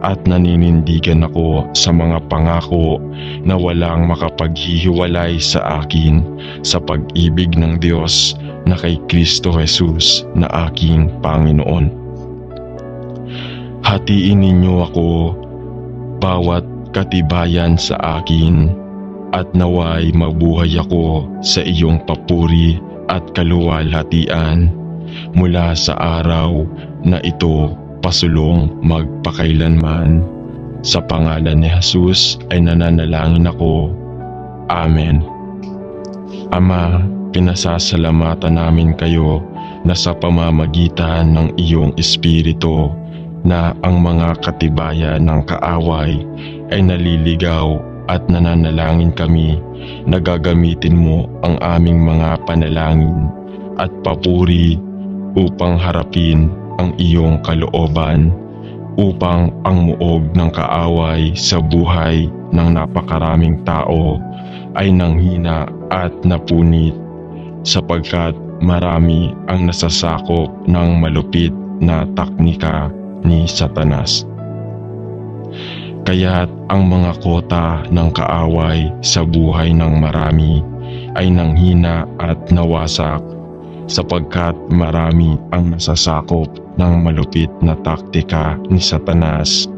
at naninindigan ako sa mga pangako na walang makapaghihiwalay sa akin sa pag-ibig ng Diyos na kay Kristo Jesus na aking Panginoon. Hatiin ninyo ako bawat katibayan sa akin at naway mabuhay ako sa iyong papuri at kaluwalhatian mula sa araw na ito pasulong magpakailanman. Sa pangalan ni Jesus ay nananalangin ako. Amen. Ama, pinasasalamatan namin kayo na sa pamamagitan ng iyong Espiritu na ang mga katibayan ng kaaway ay naliligaw at nananalangin kami na gagamitin mo ang aming mga panalangin at papuri upang harapin ang iyong kalooban upang ang muog ng kaaway sa buhay ng napakaraming tao ay nanghina at napunit sapagkat marami ang nasasakop ng malupit na taknika ni Satanas. Kaya't ang mga kota ng kaaway sa buhay ng marami ay nanghina at nawasak sapagkat marami ang nasasakop ng malupit na taktika ni Satanas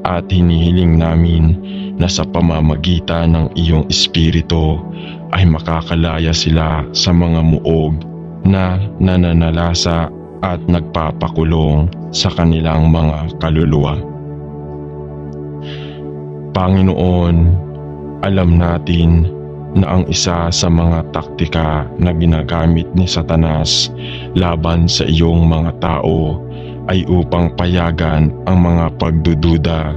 at hinihiling namin na sa pamamagitan ng iyong Espiritu ay makakalaya sila sa mga muog na nananalasa at nagpapakulong sa kanilang mga kaluluwa. Panginoon, alam natin na ang isa sa mga taktika na ginagamit ni Satanas laban sa iyong mga tao ay upang payagan ang mga pagdududa,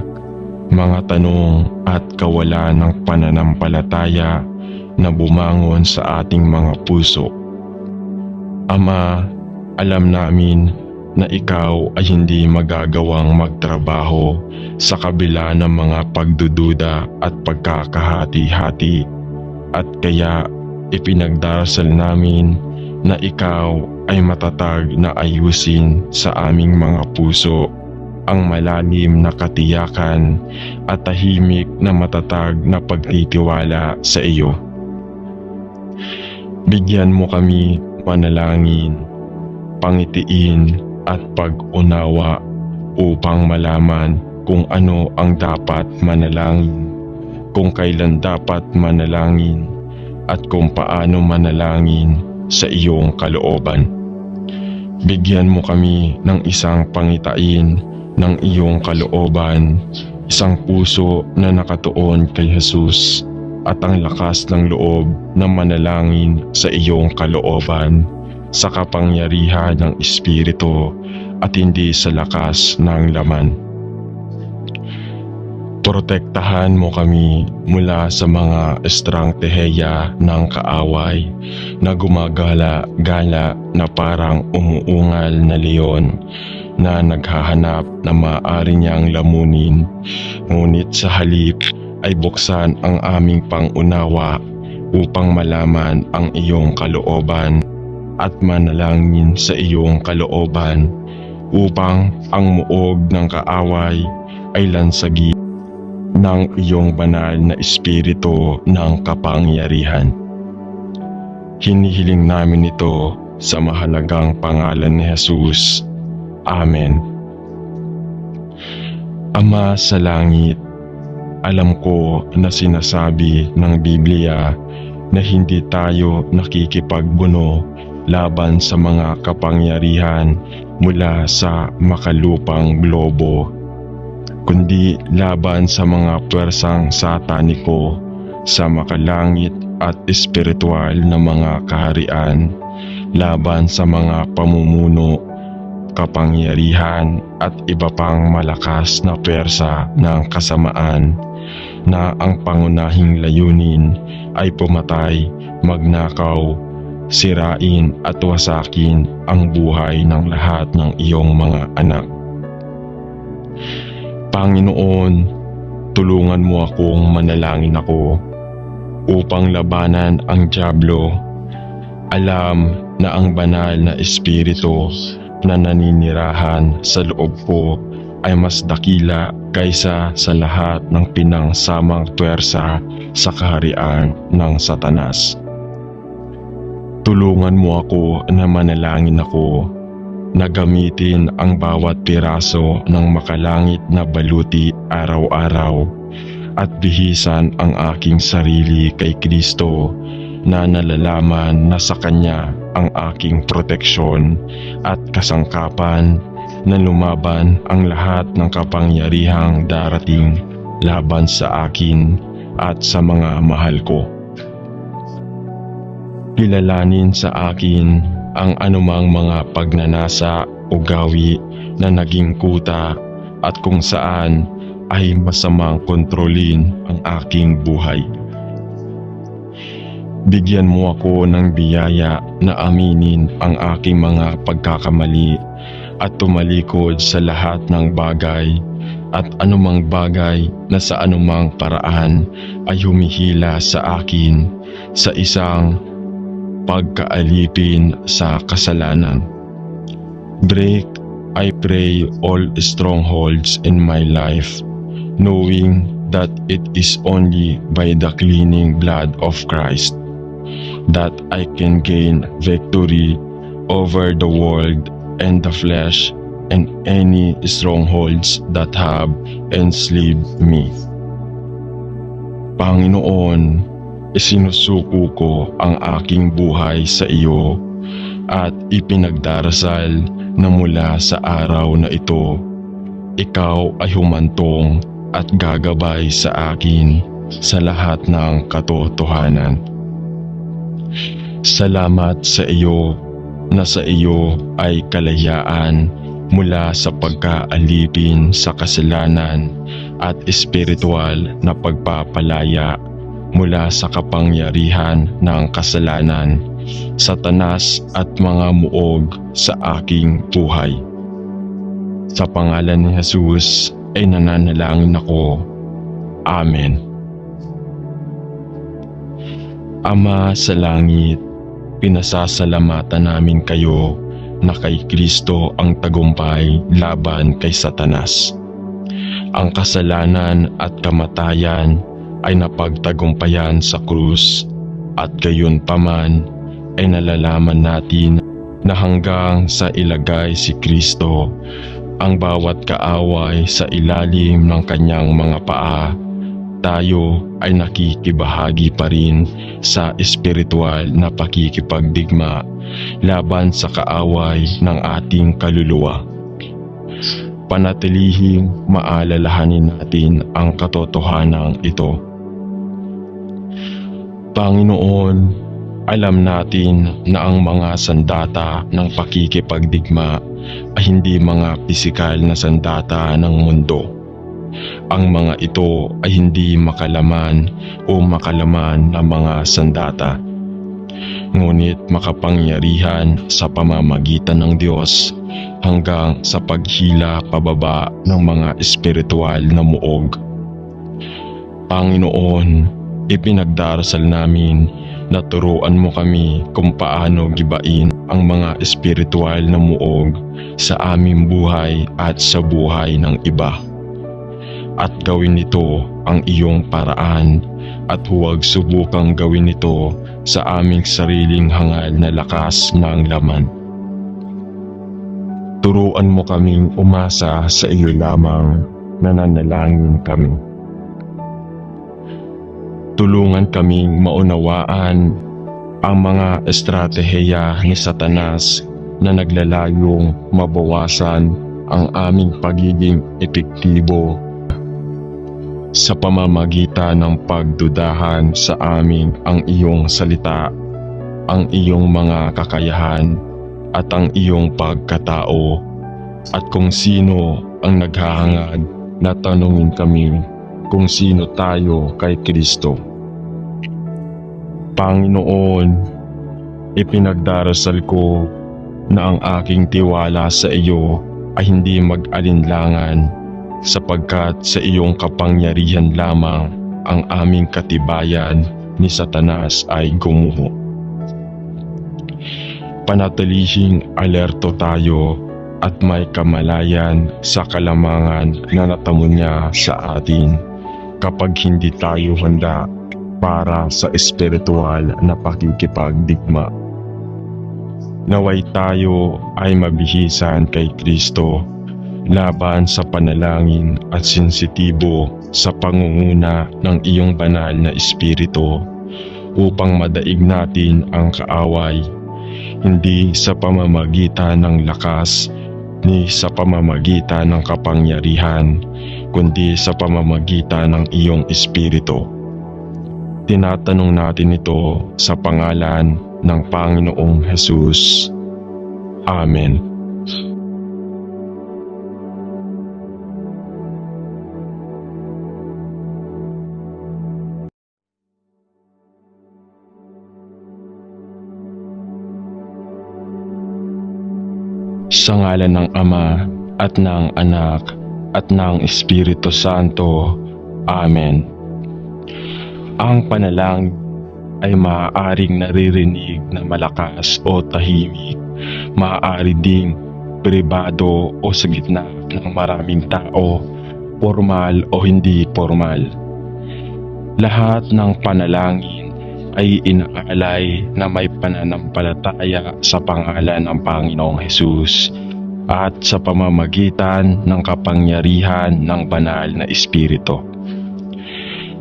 mga tanong at kawalan ng pananampalataya na bumangon sa ating mga puso. Ama, alam namin na ikaw ay hindi magagawang magtrabaho sa kabila ng mga pagdududa at pagkakahati-hati at kaya ipinagdarasal namin na ikaw ay matatag na ayusin sa aming mga puso ang malalim na katiyakan at tahimik na matatag na pagtitiwala sa iyo. Bigyan mo kami manalangin, pangitiin at pag-unawa upang malaman kung ano ang dapat manalangin, kung kailan dapat manalangin at kung paano manalangin sa iyong kalooban. Bigyan mo kami ng isang pangitain ng iyong kalooban, isang puso na nakatuon kay Jesus at ang lakas ng loob na manalangin sa iyong kalooban sa kapangyarihan ng Espiritu at hindi sa lakas ng laman. Protektahan mo kami mula sa mga estrangteheya ng kaaway na gumagala-gala na parang umuungal na leon na naghahanap na maaari niyang lamunin, ngunit sa halip ay buksan ang aming pangunawa upang malaman ang iyong kalooban at manalangin sa iyong kalooban upang ang muog ng kaaway ay lansagin ng iyong banal na espiritu ng kapangyarihan. Hinihiling namin ito sa mahalagang pangalan ni Jesus. Amen. Ama sa langit, alam ko na sinasabi ng Biblia na hindi tayo nakikipagbuno laban sa mga kapangyarihan mula sa makalupang globo, kundi laban sa mga puwersang sataniko sa makalangit at espiritual na mga kaharian, laban sa mga pamumuno, kapangyarihan at iba pang malakas na puwersa ng kasamaan na ang pangunahing layunin ay pumatay, magnakaw, sirain at wasakin ang buhay ng lahat ng iyong mga anak. Panginoon, tulungan mo akong manalangin ako upang labanan ang dyablo. Alam na ang banal na espiritu na naninirahan sa loob ko ay mas dakila kaysa sa lahat ng pinangsamang puwersa sa kaharian ng Satanas. Tulungan mo ako na manalangin ako na gamitin ang bawat piraso ng makalangit na baluti araw-araw at bihisan ang aking sarili kay Kristo na nalalaman na sa Kanya ang aking proteksyon at kasangkapan na lumaban ang lahat ng kapangyarihang darating laban sa akin at sa mga mahal ko. Kilalanin sa akin ang anumang mga pagnanasa o gawi na naging kuta at kung saan ay masamang kontrolin ang aking buhay. Bigyan mo ako ng biyaya na aminin ang aking mga pagkakamali at tumalikod sa lahat ng bagay at anumang bagay na sa anumang paraan ay humihila sa akin sa isang pagkaalipin sa kasalanan. Break, I pray, all strongholds in my life, knowing that it is only by the cleansing blood of Christ that I can gain victory over the world and the flesh and any strongholds that have enslaved me. Panginoon, isinusuko ko ang aking buhay sa iyo at ipinagdarasal na mula sa araw na ito, ikaw ay humantong at gagabay sa akin sa lahat ng katotohanan. Salamat sa iyo na sa iyo ay kalayaan mula sa pagkaalipin sa kasalanan at espiritual na pagpapalaya mula sa kapangyarihan ng kasalanan, Satanas at mga muog sa aking buhay. Sa pangalan ni Jesus ay nananalangin ako. Amen. Ama sa langit, pinasasalamatan namin kayo na kay Kristo ang tagumpay laban kay Satanas. Ang kasalanan at kamatayan ay napagtagumpayan sa krus at gayon paman ay nalalaman natin na hanggang sa ilagay si Kristo ang bawat kaaway sa ilalim ng kanyang mga paa, tayo ay nakikibahagi pa rin sa espiritual na pakikipagdigma laban sa kaaway ng ating kaluluwa. Panatilihing maalalahanin natin ang katotohanan ito. Panginoon, alam natin na ang mga sandata ng pakikipagdigma ay hindi mga pisikal na sandata ng mundo. Ang mga ito ay hindi makalaman o makalaman na mga sandata, ngunit makapangyarihan sa pamamagitan ng Diyos hanggang sa paghila pababa ng mga espiritual na muog. Panginoon, ipinagdarasal namin na turuan mo kami kung paano gibain ang mga espiritual na muog sa aming buhay at sa buhay ng iba. At gawin nito ang iyong paraan at huwag subukang gawin ito sa aming sariling hangal na lakas ng laman. Turuan mo kaming umasa sa iyo lamang, nananalangin kami. Tulungan kaming maunawaan ang mga estratehiya ni Satanas na naglalayong mabawasan ang aming pagiging epektibo sa pamamagitan ng pagdudahan sa amin ang iyong salita, ang iyong mga kakayahan at ang iyong pagkatao, at kung sino ang naghahangad na tanungin kami kung sino tayo kay Kristo. Panginoon, ipinagdarasal ko na ang aking tiwala sa iyo ay hindi mag-alinlangan, sapagkat sa iyong kapangyarihan lamang ang aming katibayan ni Satanas ay gumuho. Panatilihing alerto tayo at may kamalayan sa kalamangan na natamo niya sa atin kapag hindi tayo handa para sa espiritual na pakikipagdigma. Naway tayo ay mabihisan kay Kristo laban sa panalangin at sensitibo sa pangunguna ng iyong banal na espiritu upang madaig natin ang kaaway, hindi sa pamamagitan ng lakas ni sa pamamagitan ng kapangyarihan, kundi sa pamamagitan ng iyong espiritu. Tinatanong natin ito sa pangalan ng Panginoong Hesus. Amen. Sa ngalan ng Ama at ng Anak at ng Espiritu Santo. Amen. Ang panalangin ay maaaring naririnig na malakas o tahimik, maaari ding pribado o sa gitna ng maraming tao, formal o hindi formal. Lahat ng panalangin ay inaalay na may pananampalataya sa pangalan ng Panginoong Hesus at sa pamamagitan ng kapangyarihan ng banal na Espiritu.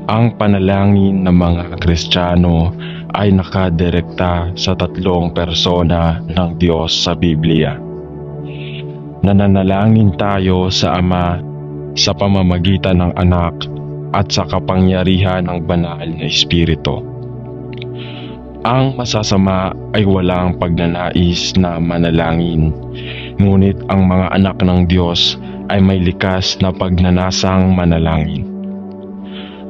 Ang panalangin ng mga Kristiyano ay nakadirekta sa tatlong persona ng Diyos sa Biblia. Nananalangin tayo sa Ama sa pamamagitan ng Anak at sa kapangyarihan ng banal na Espiritu. Ang masasama ay walang pagnanais na manalangin, ngunit ang mga anak ng Diyos ay may likas na pagnanasang manalangin.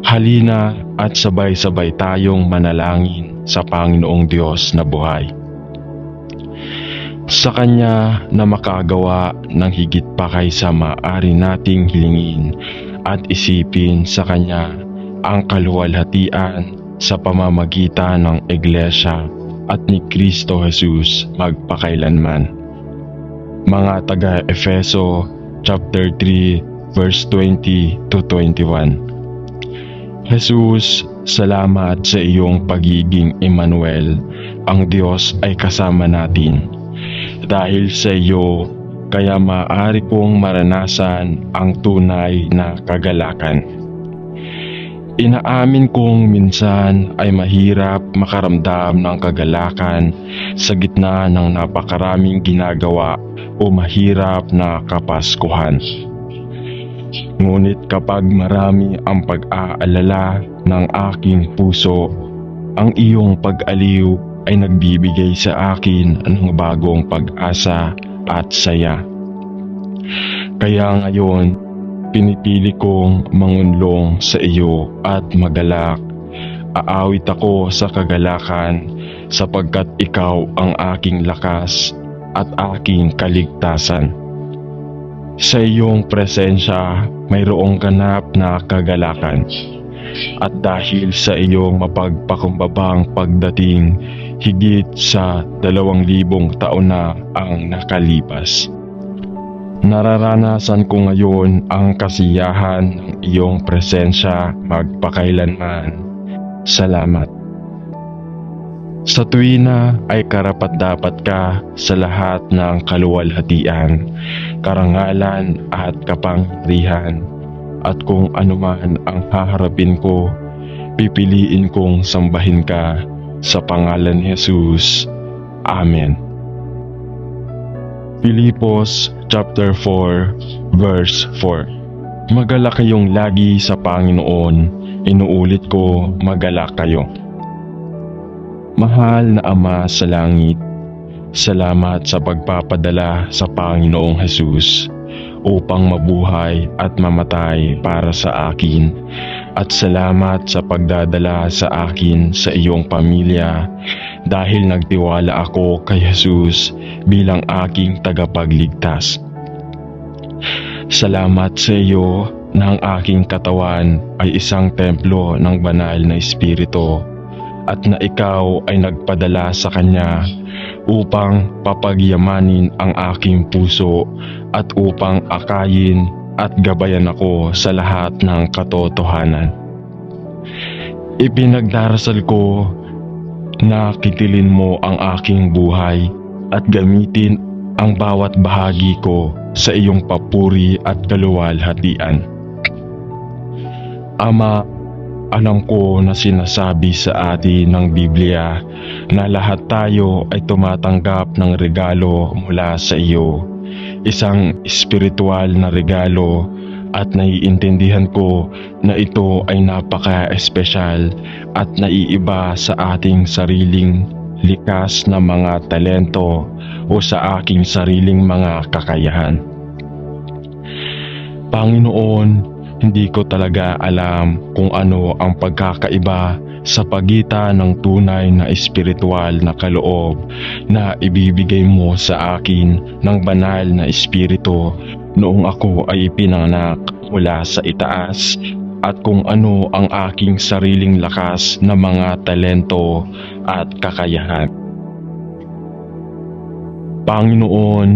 Halina at sabay-sabay tayong manalangin sa Panginoong Diyos na buhay. Sa Kanya na makagawa ng higit pa kaysa maaari nating hilingin at isipin, sa Kanya ang kaluwalhatian sa pamamagitan ng Iglesia at ni Kristo Jesus magpakailanman. Mga taga-Efeso chapter 3 verse 20 to 21. Jesus, salamat sa iyong pagiging Emmanuel. Ang Diyos ay kasama natin. Dahil sa iyo, kaya maaari kong maranasan ang tunay na kagalakan. Inaamin kong minsan ay mahirap makaramdam ng kagalakan sa gitna ng napakaraming ginagawa o mahirap na kapaskuhan. Ngunit kapag marami ang pag-aalala ng aking puso, ang iyong pag-aliw ay nagbibigay sa akin ng bagong pag-asa at saya. Kaya ngayon, pinipili kong mangunlong sa iyo at magalak. Aawit ako sa kagalakan sapagkat ikaw ang aking lakas at aking kaligtasan. Sa iyong presensya mayroong ganap na kagalakan. At dahil sa iyong mapagpakumbabang pagdating, higit sa 2,000 taon na ang nakalipas. Nararanasan ko ngayon ang kasiyahan ng iyong presensya magpakailanman. Salamat. Sa tuwina ay karapat-dapat ka sa lahat ng kaluwalhatian, karangalan at kapangyarihan. At kung anuman ang haharapin ko, pipiliin kong sambahin ka sa pangalan ni Jesus. Amen. Filipos chapter 4 verse 4. Magalak kayong lagi sa Panginoon. Inuulit ko, magalak kayo. Mahal na Ama sa langit, salamat sa pagpapadala sa Panginoong Hesus upang mabuhay at mamatay para sa akin, at salamat sa pagdadala sa akin sa iyong pamilya dahil nagtiwala ako kay Hesus bilang aking tagapagligtas. Salamat sa iyo na ang aking katawan ay isang templo ng banal na Espiritu, at na ikaw ay nagpadala sa kanya upang papagyamanin ang aking puso at upang akayin at gabayan ako sa lahat ng katotohanan. Ipinagdarasal ko na kitilin mo ang aking buhay at gamitin ang bawat bahagi ko sa iyong papuri at kaluwalhatian. Ama, alam ko na sinasabi sa atin ng Biblia na lahat tayo ay tumatanggap ng regalo mula sa iyo, isang espiritual na regalo, at naiintindihan ko na ito ay napaka-espesyal at naiiba sa ating sariling likas na mga talento o sa aking sariling mga kakayahan. Panginoon, hindi ko talaga alam kung ano ang pagkakaiba sa pagitan ng tunay na espiritual na kaloob na ibibigay mo sa akin ng banal na espiritu noong ako ay pinanganak mula sa itaas, at kung ano ang aking sariling lakas na mga talento at kakayahan. Panginoon,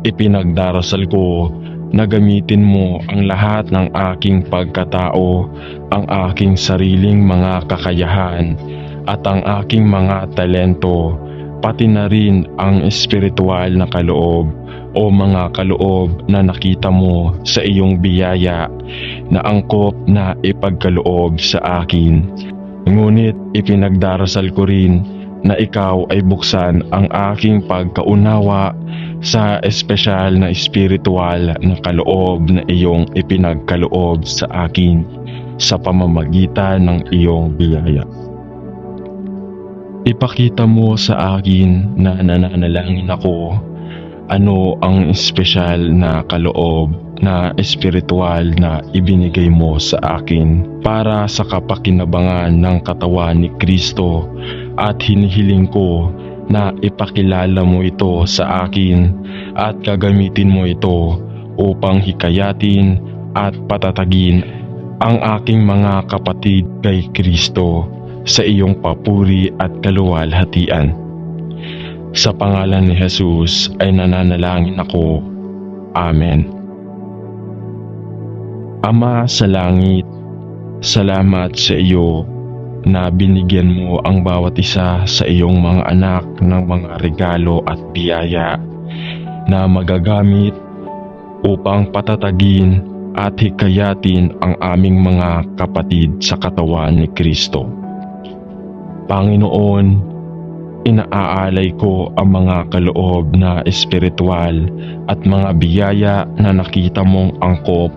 ipinagdarasal ko na gamitin mo ang lahat ng aking pagkatao, ang aking sariling mga kakayahan at ang aking mga talento, pati na rin ang espiritual na kaloob o mga kaloob na nakita mo sa iyong biyaya na angkop na ipagkaloob sa akin. Ngunit ipinagdarasal ko rin na ikaw ay buksan ang aking pagkaunawa sa espesyal na espiritual na kaloob na iyong ipinagkaloob sa akin sa pamamagitan ng iyong biyaya. Ipakita mo sa akin na nananalangin ako ano ang espesyal na kaloob na espiritual na ibinigay mo sa akin para sa kapakinabangan ng katawan ni Kristo, at hinihiling ko na ipakilala mo ito sa akin at gagamitin mo ito upang hikayatin at patatagin ang aking mga kapatid kay Kristo sa iyong papuri at kaluwalhatian. Sa pangalan ni Jesus ay nananalangin ako. Amen. Ama sa langit, salamat sa iyo na binigyan mo ang bawat isa sa iyong mga anak ng mga regalo at biyaya na magagamit upang patatagin at hikayatin ang aming mga kapatid sa katawan ni Kristo. Panginoon, inaaalay ko ang mga kaloob na espiritual at mga biyaya na nakita mong angkop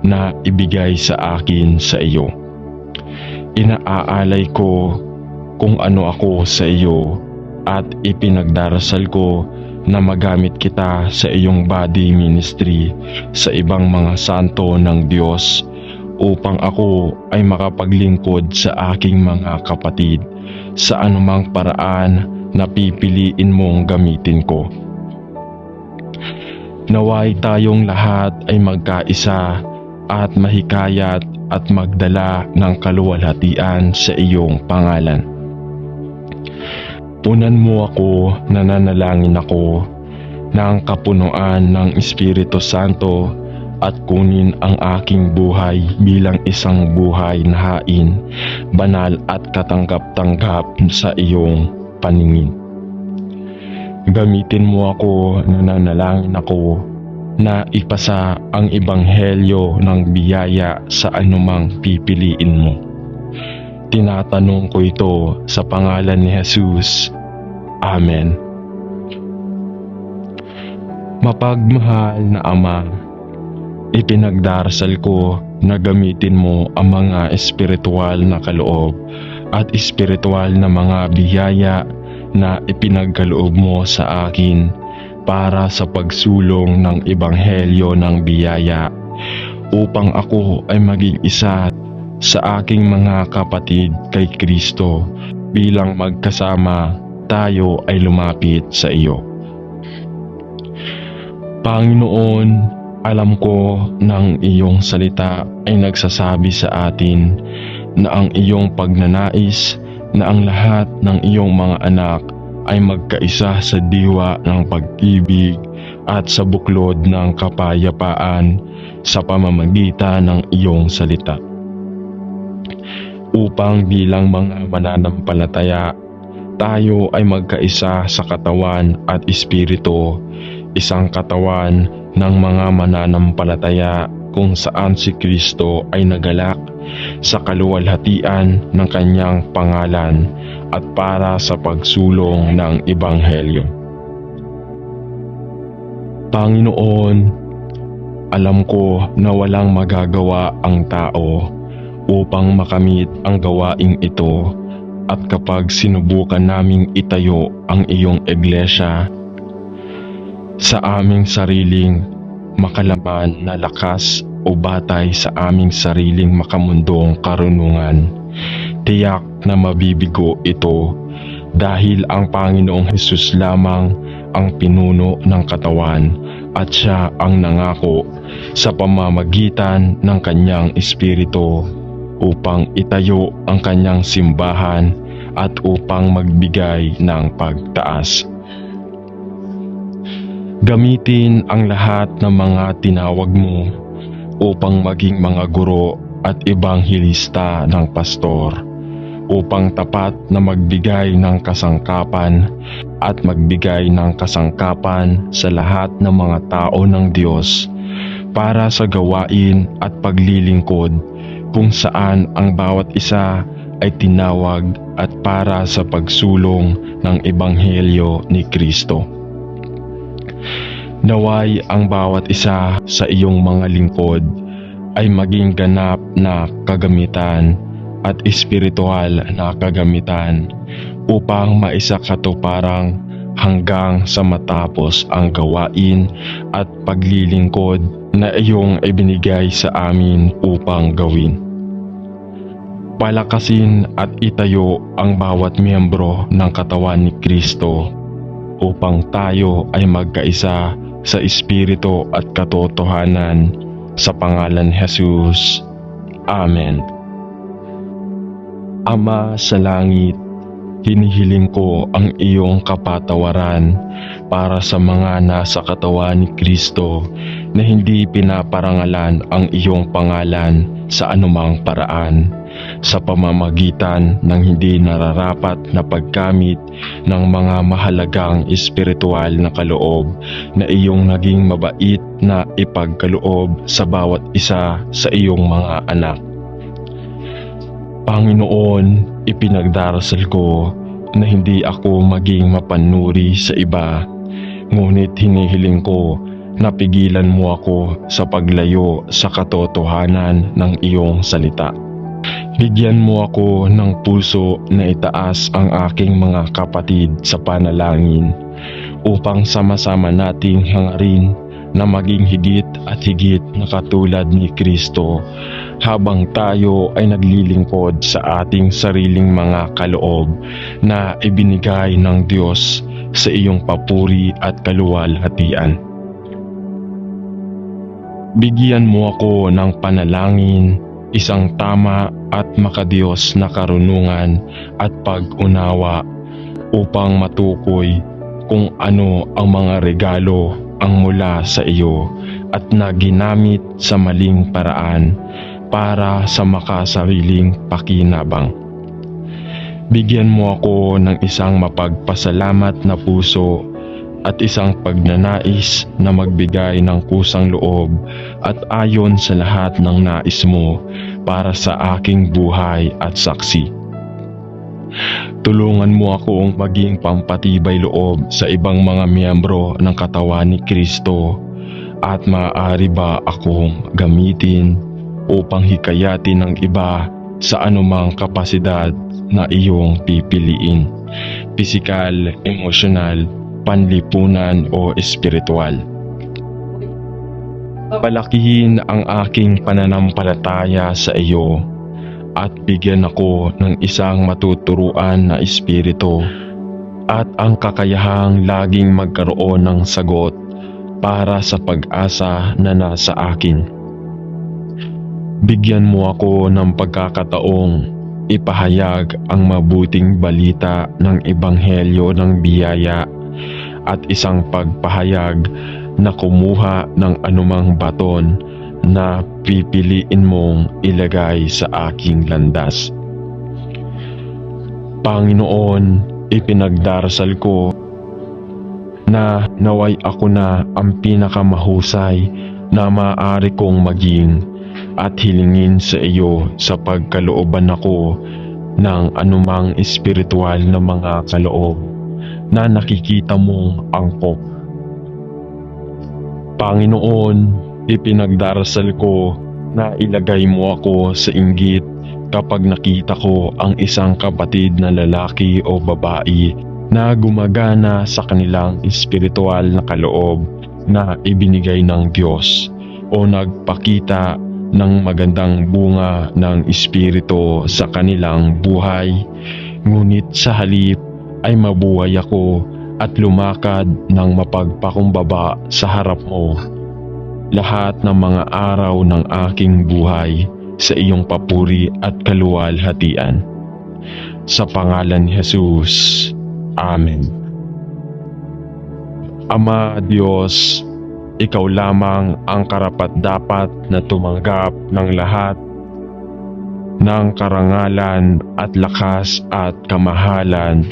na ibigay sa akin sa iyo. Inaalay ko kung ano ako sa iyo at ipinagdarasal ko na magamit kita sa iyong body ministry sa ibang mga santo ng Diyos upang ako ay makapaglingkod sa aking mga kapatid sa anumang paraan na pipiliin mong gamitin ko. Naway tayong lahat ay magkaisa at mahikayat at magdala ng kaluwalhatian sa iyong pangalan. Punan mo ako, nananalangin ako ng kapunuan ng Espiritu Santo at kunin ang aking buhay bilang isang buhay na hain, banal at katanggap-tanggap sa iyong paningin. Gamitin mo ako, nananalangin ako, na ipasa ang ebanghelyo ng biyaya sa anumang pipiliin mo. Tinatanong ko ito sa pangalan ni Jesus. Amen. Mapagmahal na Ama, ipinagdarasal ko na gamitin mo ang mga espiritual na kaloob at espiritual na mga biyaya na ipinagkaloob mo sa akin para sa pagsulong ng ebanghelyo ng biyaya upang ako ay maging isa sa aking mga kapatid kay Kristo bilang magkasama tayo ay lumapit sa iyo. Panginoon, alam ko ng iyong salita ay nagsasabi sa atin na ang iyong pagnanais na ang lahat ng iyong mga anak ay magkaisa sa diwa ng pag-ibig at sa buklod ng kapayapaan sa pamamagitan ng iyong salita. Upang bilang mga mananampalataya, tayo ay magkaisa sa katawan at espiritu, isang katawan ng mga mananampalataya kung saan si Kristo ay nagalak sa kaluwalhatian ng kanyang pangalan at para sa pagsulong ng ebanghelyo. Panginoon, alam ko na walang magagawa ang tao upang makamit ang gawaing ito, at kapag sinubukan naming itayo ang iyong iglesia sa aming sariling makalaman na lakas o batay sa aming sariling makamundong karunungan, tiyak na mabibigo ito dahil ang Panginoong Hesus lamang ang pinuno ng katawan at siya ang nangako sa pamamagitan ng kanyang espiritu upang itayo ang kanyang simbahan at upang magbigay ng pagtaas. Gamitin ang lahat ng mga tinawag mo upang maging mga guro at ebanghelista ng pastor, upang tapat na magbigay ng kasangkapan at magbigay ng kasangkapan sa lahat ng mga tao ng Diyos para sa gawain at paglilingkod kung saan ang bawat isa ay tinawag at para sa pagsulong ng ebanghelyo ni Kristo. Naway ang bawat isa sa iyong mga lingkod ay maging ganap na kagamitan at espiritual na kagamitan upang maisakatuparang hanggang sa matapos ang gawain at paglilingkod na iyong ibinigay sa amin upang gawin. Palakasin at itayo ang bawat miyembro ng katawan ni Kristo upang tayo ay magkaisa sa espiritu at katotohanan sa pangalan ni Jesus. Amen. Ama sa langit, hinihiling ko ang iyong kapatawaran para sa mga nasa katawan ni Kristo na hindi pinaparangalan ang iyong pangalan sa anumang paraan, sa pamamagitan ng hindi nararapat na paggamit ng mga mahalagang espiritual na kaloob na iyong naging mabait na ipagkaloob sa bawat isa sa iyong mga anak. Panginoon, ipinagdarasal ko na hindi ako maging mapanuri sa iba, ngunit hinihiling ko na pigilan mo ako sa paglayo sa katotohanan ng iyong salita. Bigyan mo ako ng puso na itaas ang aking mga kapatid sa panalangin upang sama-sama nating hangarin na maging higit at higit na katulad ni Kristo habang tayo ay naglilingkod sa ating sariling mga kaloob na ibinigay ng Diyos sa iyong papuri at kaluwalhatian. Bigyan mo ako ng panalangin, isang tama at makadiyos na karunungan at pag-unawa upang matukoy kung ano ang mga regalo ang mula sa iyo at na ginamit sa maling paraan para sa makasariling pakinabang. Bigyan mo ako ng isang mapagpasalamat na puso at isang pagnanais na magbigay ng kusang loob at ayon sa lahat ng nais mo para sa aking buhay at saksi. Tulungan mo akong maging pampatibay loob sa ibang mga miyembro ng katawan ni Kristo at maaari ba akong gamitin upang hikayatin ng iba sa anumang kapasidad na iyong pipiliin, pisikal, emosyonal, panlipunan o espiritual. Palakihin ang aking pananampalataya sa iyo at bigyan ako ng isang matuturuan na espiritu at ang kakayahang laging magkaroon ng sagot para sa pag-asa na nasa akin. Bigyan mo ako ng pagkakataong ipahayag ang mabuting balita ng ebanghelyo ng biyaya at isang pagpahayag na kumuha ng anumang baton na pipiliin mong ilagay sa aking landas. Panginoon, ipinagdarasal ko na naway ako na ang pinakamahusay na maaari kong maging at hilingin sa iyo sa pagkalooban ako ng anumang espiritual na mga kaloob na nakikita mong angkop. Panginoon, ipinagdarasal ko na ilagay mo ako sa inggit kapag nakita ko ang isang kapatid na lalaki o babae na gumagana sa kanilang espiritual na kaloob na ibinigay ng Diyos o nagpakita ng magandang bunga ng espiritu sa kanilang buhay, ngunit sa halip ay mabuhay ako at lumakad ng mapagpakumbaba sa harap mo lahat ng mga araw ng aking buhay sa iyong papuri at kaluwalhatian. Sa pangalan ni Jesus. Amen. Ama Diyos, ikaw lamang ang karapat-dapat na tumanggap ng lahat ng karangalan at lakas at kamahalan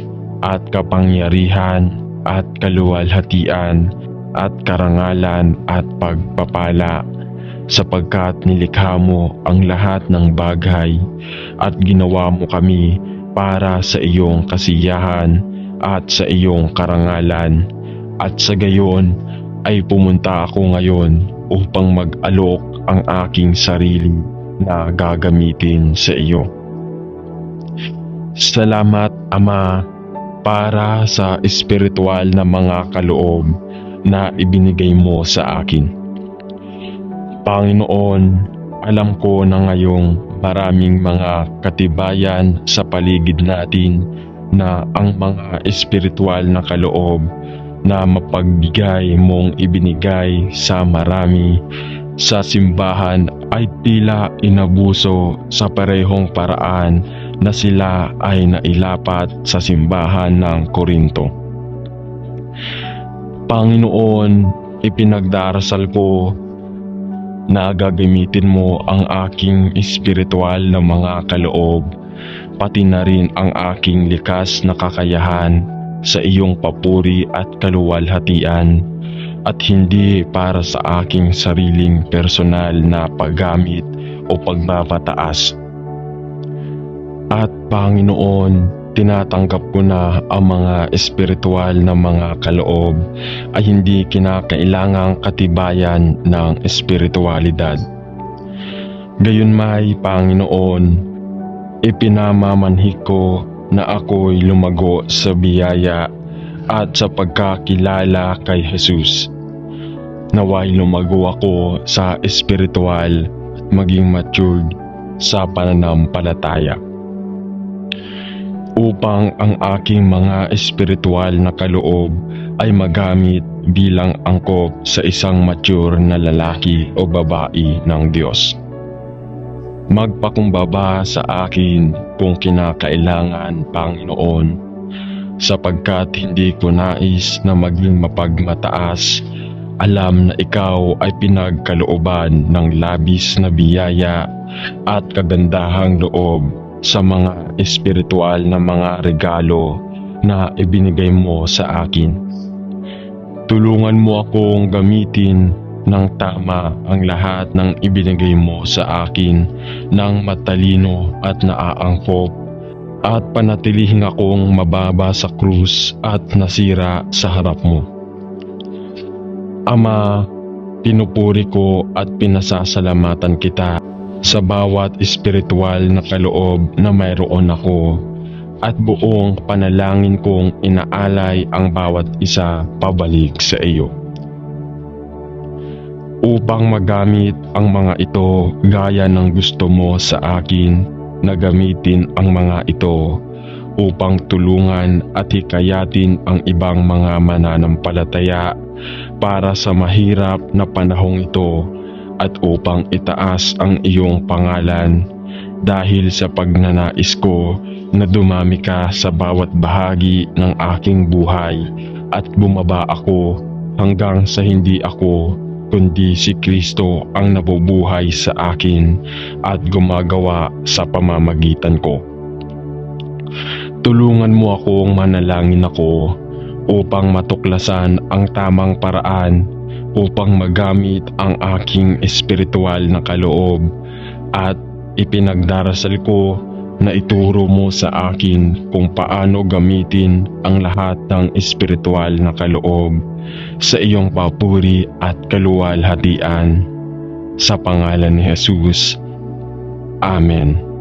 at kapangyarihan at kaluwalhatian at karangalan at pagpapala, sapagkat nilikha mo ang lahat ng bagay at ginawa mo kami para sa iyong kasiyahan at sa iyong karangalan, at sa gayon ay pumunta ako ngayon upang mag-alok ang aking sarili na gagamitin sa iyo. Salamat, Ama, para sa espiritual na mga kaloob na ibinigay mo sa akin. Panginoon, alam ko na ngayong maraming mga katibayan sa paligid natin na ang mga espiritual na kaloob na mapagbigay mong ibinigay sa marami sa simbahan ay tila inabuso sa parehong paraan na sila ay nailapat sa simbahan ng Korinto. Panginoon, ipinagdarasal ko na gagamitin mo ang aking espiritual na mga kaloob, pati na rin ang aking likas na kakayahan sa iyong papuri at kaluwalhatian, at hindi para sa aking sariling personal na paggamit o pagpapataas. At Panginoon, tinatanggap ko na ang mga espiritual na mga kaloob ay hindi kinakailangang katibayan ng espiritualidad. Gayunmay, Panginoon, ipinamamanhik ko na ako'y lumago sa biyaya at sa pagkakilala kay Jesus. Naway lumago ako sa espiritual at maging matured sa pananampalataya, upang ang aking mga espiritual na kaloob ay magamit bilang angkop sa isang mature na lalaki o babae ng Diyos. Magpakumbaba sa akin kung kinakailangan, Panginoon, sapagkat hindi ko nais na maging mapagmataas. Alam na ikaw ay pinagkalooban ng labis na biyaya at kagandahang loob sa mga espiritual na mga regalo na ibinigay mo sa akin. Tulungan mo akong gamitin ng tama ang lahat ng ibinigay mo sa akin ng matalino at naaangkop, at panatilihing akong mababa sa krus at nasira sa harap mo. Ama, pinupuri ko at pinasasalamatan kita sa bawat espiritual na kaloob na mayroon ako, at buong panalangin kong inaalay ang bawat isa pabalik sa iyo. Upang magamit ang mga ito gaya ng gusto mo sa akin, na gamitin ang mga ito upang tulungan at hikayatin ang ibang mga mananampalataya para sa mahirap na panahong ito, at upang itaas ang iyong pangalan dahil sa pagnanais ko na dumami ka sa bawat bahagi ng aking buhay at bumaba ako hanggang sa hindi ako kundi si Kristo ang nabubuhay sa akin at gumagawa sa pamamagitan ko. Tulungan mo akong manalangin ako upang matuklasan ang tamang paraan upang magamit ang aking espiritual na kaloob, at ipinagdarasal ko na ituro mo sa akin kung paano gamitin ang lahat ng espiritual na kaloob sa iyong papuri at kaluwalhatian. Sa pangalan ni Jesus. Amen.